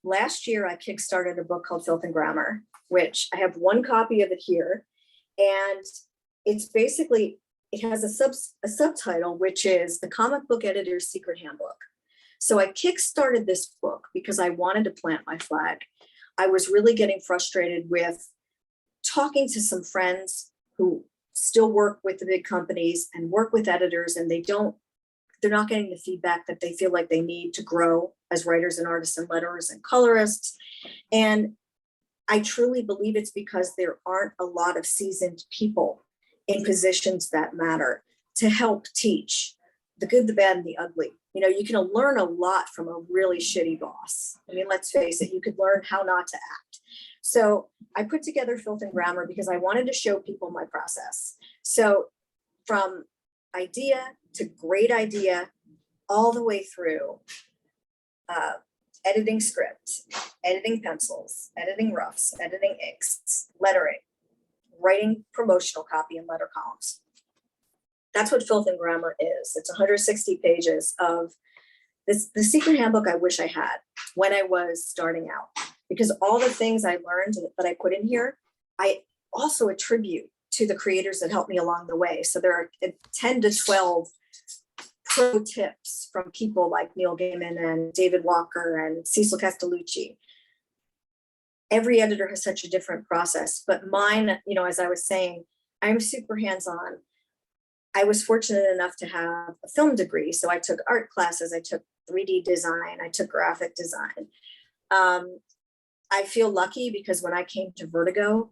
last year I kickstarted a book called Filth and Grammar, which I have one copy of it here. And it's basically, it has a subtitle, which is The Comic Book Editor's Secret Handbook. So I kickstarted this book because I wanted to plant my flag. I was really getting frustrated with talking to some friends who still work with the big companies and work with editors, and they're not getting the feedback that they feel like they need to grow as writers and artists and letterers and colorists. And I truly believe it's because there aren't a lot of seasoned people in positions that matter to help teach the good, the bad, and the ugly. You can learn a lot from a really shitty boss. I mean, let's face it, you could learn how not to act. So I put together Filth and Grammar because I wanted to show people my process. So from idea to great idea, all the way through editing script, editing pencils, editing roughs, editing inks, lettering, writing promotional copy and letter columns. That's what Filth and Grammar is. It's 160 pages of this, the secret handbook I wish I had when I was starting out, because all the things I learned that I put in here, I also attribute to the creators that helped me along the way. So there are 10 to 12 pro tips from people like Neil Gaiman and David Walker and Cecil Castellucci. Every editor has such a different process, but mine, as I was saying, I'm super hands-on. I was fortunate enough to have a film degree. So I took art classes, I took 3D design, I took graphic design. I feel lucky because when I came to Vertigo,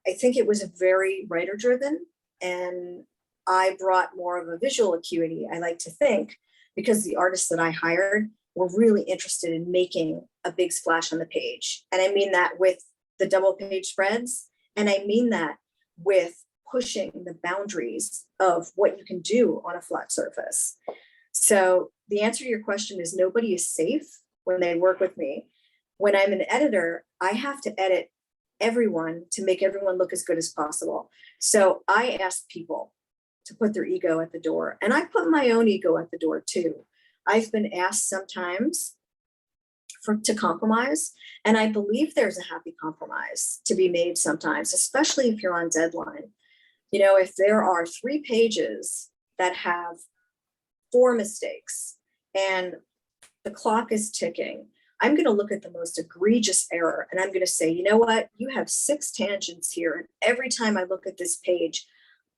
I think it was very writer driven, and I brought more of a visual acuity, I like to think, because the artists that I hired were really interested in making a big splash on the page. And I mean that with the double page spreads, and I mean that with pushing the boundaries of what you can do on a flat surface. So the answer to your question is nobody is safe when they work with me. When I'm an editor, I have to edit everyone to make everyone look as good as possible. So I ask people to put their ego at the door, and I put my own ego at the door too. I've been asked sometimes to compromise, and I believe there's a happy compromise to be made sometimes, especially if you're on deadline. If there are 3 pages that have 4 mistakes and the clock is ticking, I'm going to look at the most egregious error and I'm going to say, you know what, you have 6 tangents here. And every time I look at this page,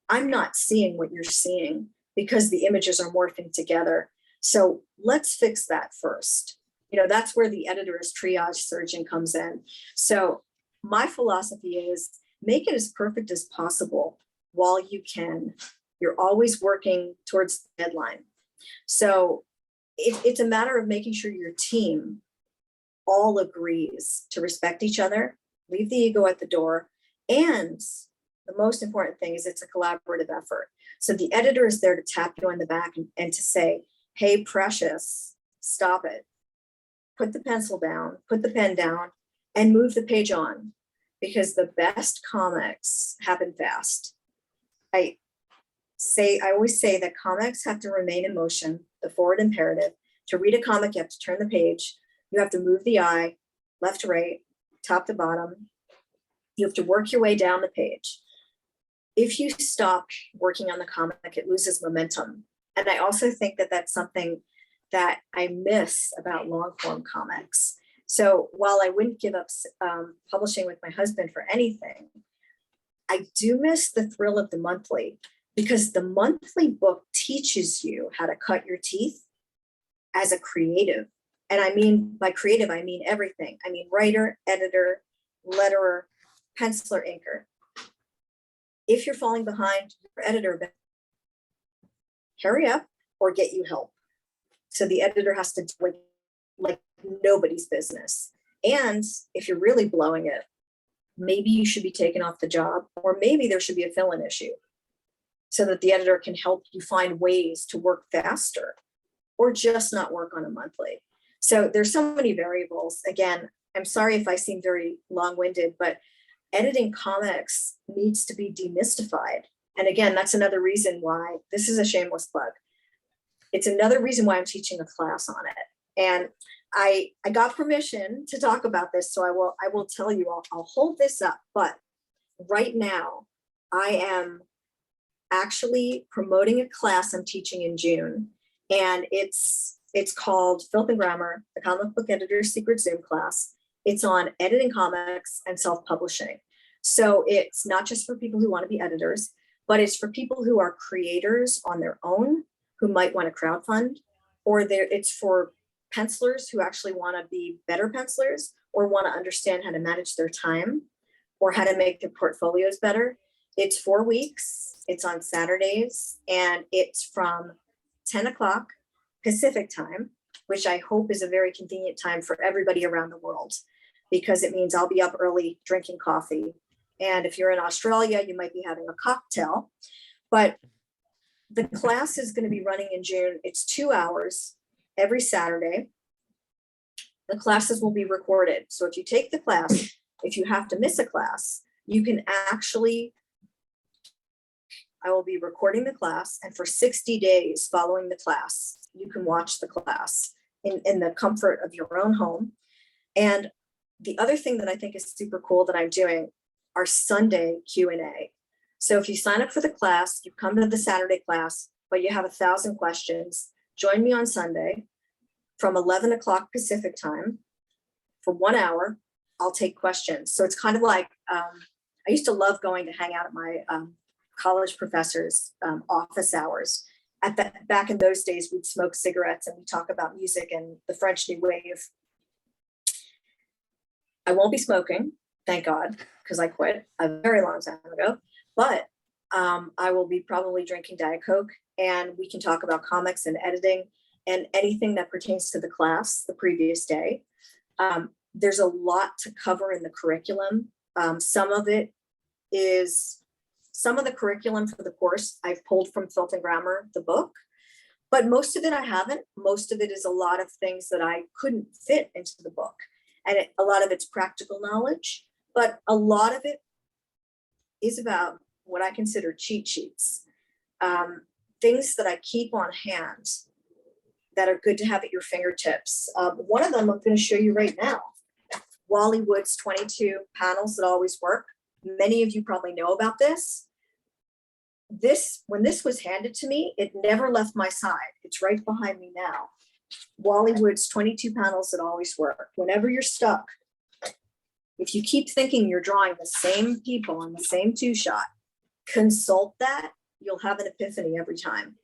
I'm not seeing what you're seeing because the images are morphing together. So let's fix that first. That's where the editor's triage surgeon comes in. So my philosophy is make it as perfect as possible while you can. You're always working towards the deadline. So it's a matter of making sure your team all agrees to respect each other, leave the ego at the door, and the most important thing is it's a collaborative effort. So the editor is there to tap you on the back and to say, hey, precious, stop it. Put the pencil down, put the pen down, and move the page on, because the best comics happen fast. I always say that comics have to remain in motion, the forward imperative. To read a comic, you have to turn the page. You have to move the eye, left to right, top to bottom. You have to work your way down the page. If you stop working on the comic, it loses momentum. And I also think that that's something that I miss about long form comics. So while I wouldn't give up publishing with my husband for anything, I do miss the thrill of the monthly, because the monthly book teaches you how to cut your teeth as a creative. And I mean, by creative, I mean everything. I mean, writer, editor, letterer, penciler, inker. If you're falling behind your editor, hurry up or get you help. So the editor has to do it like nobody's business. And if you're really blowing it, maybe you should be taken off the job, or maybe there should be a fill-in issue so that the editor can help you find ways to work faster or just not work on a monthly. So there's so many variables. Again, I'm sorry if I seem very long-winded, but editing comics needs to be demystified. And again, that's another reason why this is a shameless plug. It's another reason why I'm teaching a class on it. And I got permission to talk about this, so I will tell you, I'll hold this up. But right now, I am actually promoting a class I'm teaching in June, and it's called Filth and Grammar, the Comic Book Editor's Secret Zoom class. It's on editing comics and self-publishing. So it's not just for people who want to be editors, but it's for people who are creators on their own, who might want to crowdfund, or it's for pencilers who actually want to be better pencilers or want to understand how to manage their time or how to make their portfolios better. It's 4 weeks. It's on Saturdays, and it's from 10 o'clock Pacific time, which I hope is a very convenient time for everybody around the world, because it means I'll be up early drinking coffee. And if you're in Australia, you might be having a cocktail. But the class is going to be running in June. It's 2 hours every Saturday. The classes will be recorded. So if you take the class, if you have to miss a class, you can actually, I will be recording the class, and for 60 days following the class, you can watch the class in the comfort of your own home. And the other thing that I think is super cool that I'm doing are Sunday Q&A. So if you sign up for the class, you come to the Saturday class, but you have 1,000 questions, join me on Sunday from 11 o'clock Pacific time for 1 hour. I'll take questions. So it's kind of like, I used to love going to hang out at my college professors' office hours. Back in those days, we'd smoke cigarettes and we'd talk about music and the French New Wave. I won't be smoking, thank God, because I quit a very long time ago. But I will be probably drinking Diet Coke, and we can talk about comics and editing and anything that pertains to the class the previous day. There's a lot to cover in the curriculum. Some of the curriculum for the course I've pulled from Filth and Grammar, the book, but most of it I haven't. Most of it is a lot of things that I couldn't fit into the book. And a lot of it's practical knowledge, but a lot of it is about what I consider cheat sheets, things that I keep on hand that are good to have at your fingertips. One of them I'm going to show you right now. Wally Wood's 22 panels that always work. Many of you probably know about this. When this was handed to me, it never left my side. It's right behind me now. Wally Wood's 22 panels that always work. Whenever you're stuck, if you keep thinking you're drawing the same people on the same two-shot, consult that. You'll have an epiphany every time.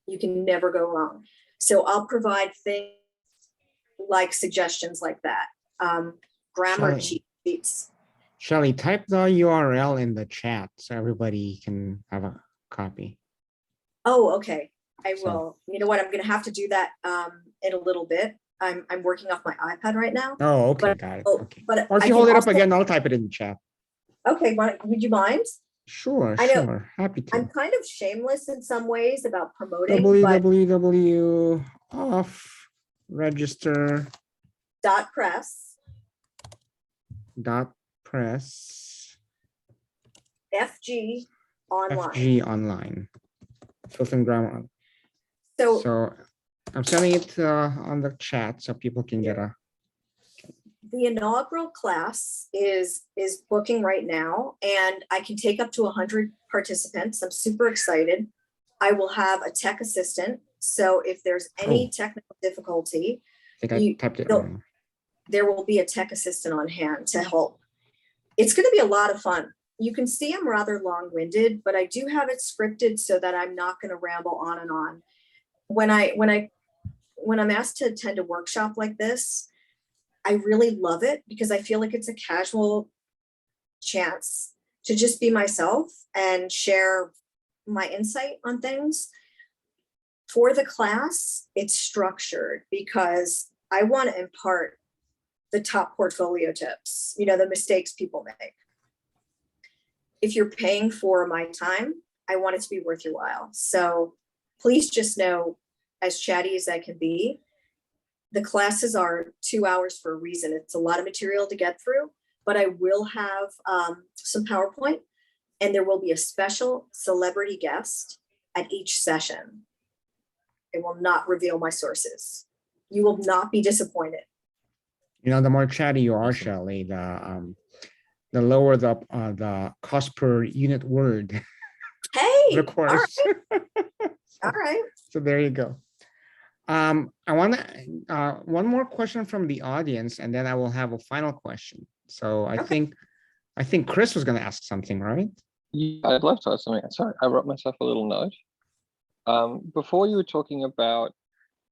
You can never go wrong. So I'll provide things like suggestions like that. Grammar cheat sheets. Shelly, type the URL in the chat so everybody can have a copy. Oh, okay. I So- will. You know what? I'm going to have to do that in a little bit. I'm working off my iPad right now. Oh, okay, But- got it. Oh, Okay. but Or if I you can hold it up also- again, I'll type it in the chat. Okay, would you mind? Sure, I know. sure. Happy to. I'm kind of shameless in some ways about promoting, but www off register .press, press FG online. FG online. Filth and Grammar. So So I'm sending it on the chat so people can get a. the inaugural class is booking right now, and I can take up to 100 participants. I'm super excited. I will have a tech assistant. So if there's any technical difficulty, I think I You- typed it no. wrong. there will be a tech assistant on hand to help. It's going to be a lot of fun. you can see I'm rather long-winded, but I do have it scripted so that I'm not going to ramble on and on. When I'm asked to attend a workshop like this, I really love it because I feel like it's a casual chance to just be myself and share my insight on things. For the class, it's structured because I want to impart the top portfolio tips, the mistakes people make. If you're paying for my time, I want it to be worth your while. So please just know, as chatty as I can be, the classes are 2 hours for a reason. It's a lot of material to get through, but I will have some PowerPoint, and there will be a special celebrity guest at each session. I will not reveal my sources. You will not be disappointed. The more chatty you are, Shelly, the lower the cost per unit word. Hey, Of course. all right. So there you go. I want to one more question from the audience, and then I will have a final question. So I think Chris was going to ask something, right? Yeah, I'd love to ask something. Sorry, I wrote myself a little note. Before you were talking about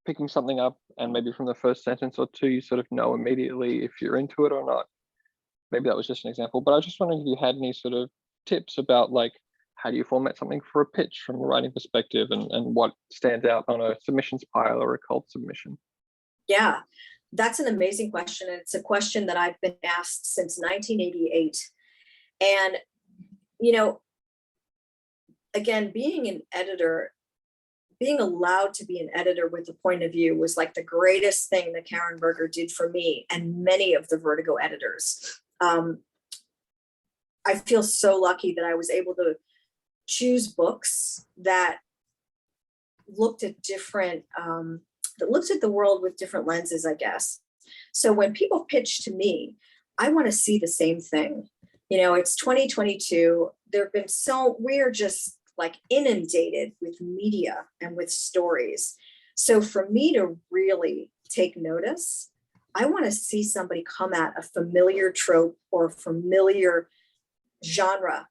picking something up, and maybe from the first sentence or two, you sort of know immediately if you're into it or not. Maybe that was just an example, but I was just wondering if you had any sort of tips about, like, how do you format something for a pitch from a writing perspective, and what stands out on a submissions pile or a cold submission? Yeah, that's an amazing question. And it's a question that I've been asked since 1988. And, again, being an editor, being allowed to be an editor with a point of view was like the greatest thing that Karen Berger did for me and many of the Vertigo editors. I feel so lucky that I was able to choose books that looked at the world with different lenses, I guess. So when people pitch to me, I want to see the same thing. It's 2022. We're just like inundated with media and with stories. So for me to really take notice, I want to see somebody come at a familiar trope or a familiar genre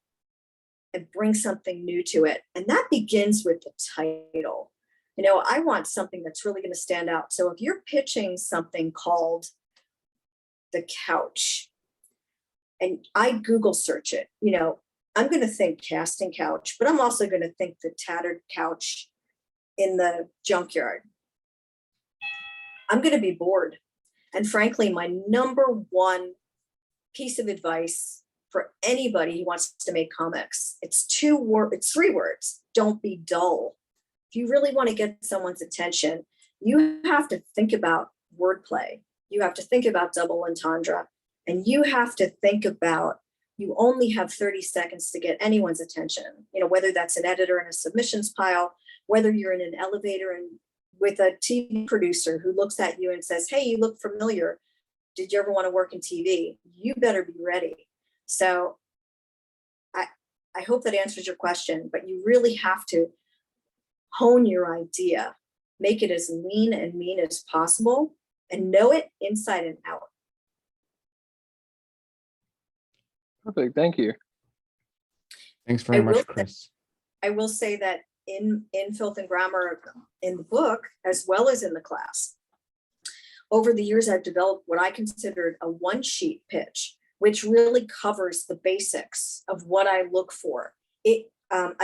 and bring something new to it. And that begins with the title. I want something that's really going to stand out. So if you're pitching something called The Couch, and I Google search it, I'm going to think casting couch, but I'm also going to think the tattered couch in the junkyard. I'm going to be bored. And frankly, my number one piece of advice for anybody who wants to make comics, it's 3 words. Don't be dull. If you really want to get someone's attention, you have to think about wordplay. You have to think about double entendre. And you have to think about, you only have 30 seconds to get anyone's attention, whether that's an editor in a submissions pile, whether you're in an elevator and with a TV producer who looks at you and says, hey, you look familiar. Did you ever want to work in TV? You better be ready. So I hope that answers your question, but you really have to hone your idea, make it as lean and mean as possible, and know it inside and out. Perfect. Thank you. Thanks very much, Chris. I will say that in Filth and Grammar, in the book, as well as in the class, over the years, I've developed what I considered a one-sheet pitch, which really covers the basics of what I look for. I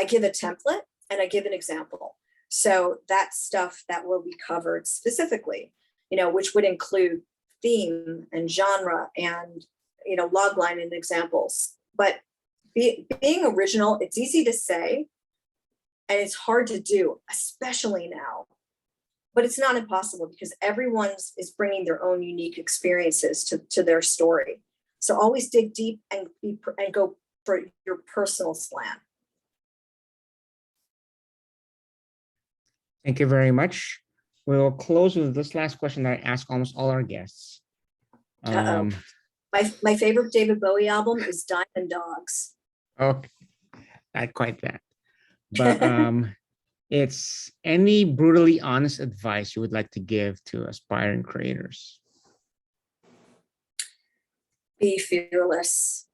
give a template and I give an example. So that's stuff that will be covered specifically, which would include theme and genre and logline and examples. But being original, it's easy to say, and it's hard to do, especially now. But it's not impossible because everyone is bringing their own unique experiences to their story. So always dig deep and go for your personal slant. Thank you very much. We'll close with this last question that I ask almost all our guests. My favorite David Bowie album is Diamond Dogs. Okay, not quite that. But it's any brutally honest advice you would like to give to aspiring creators? Be fearless.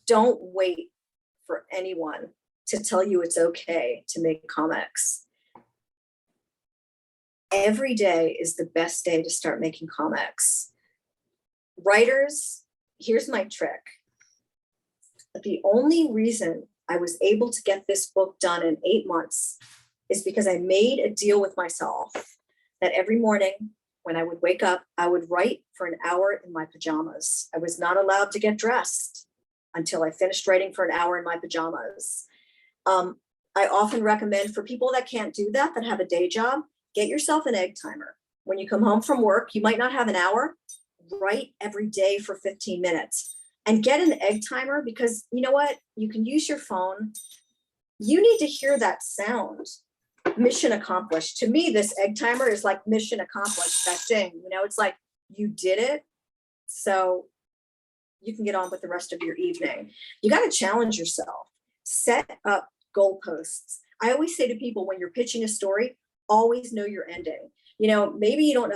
Don't wait for anyone to tell you it's okay to make comics. Every day is the best day to start making comics. Writers, here's my trick. The only reason I was able to get this book done in 8 months is because I made a deal with myself that every morning when I would wake up, I would write for an hour in my pajamas. I was not allowed to get dressed until I finished writing for an hour in my pajamas. I often recommend for people that can't do that, that have a day job, get yourself an egg timer. When you come home from work, you might not have an hour, write every day for 15 minutes and get an egg timer, because you know what? You can use your phone. You need to hear that sound. Mission accomplished. To me, this egg timer is like mission accomplished, that ding, you know, it's like you did it. So you can get on with the rest of your evening. You got to challenge yourself, set up goalposts. I always say to people, when you're pitching a story, always know your ending. You know, maybe you don't know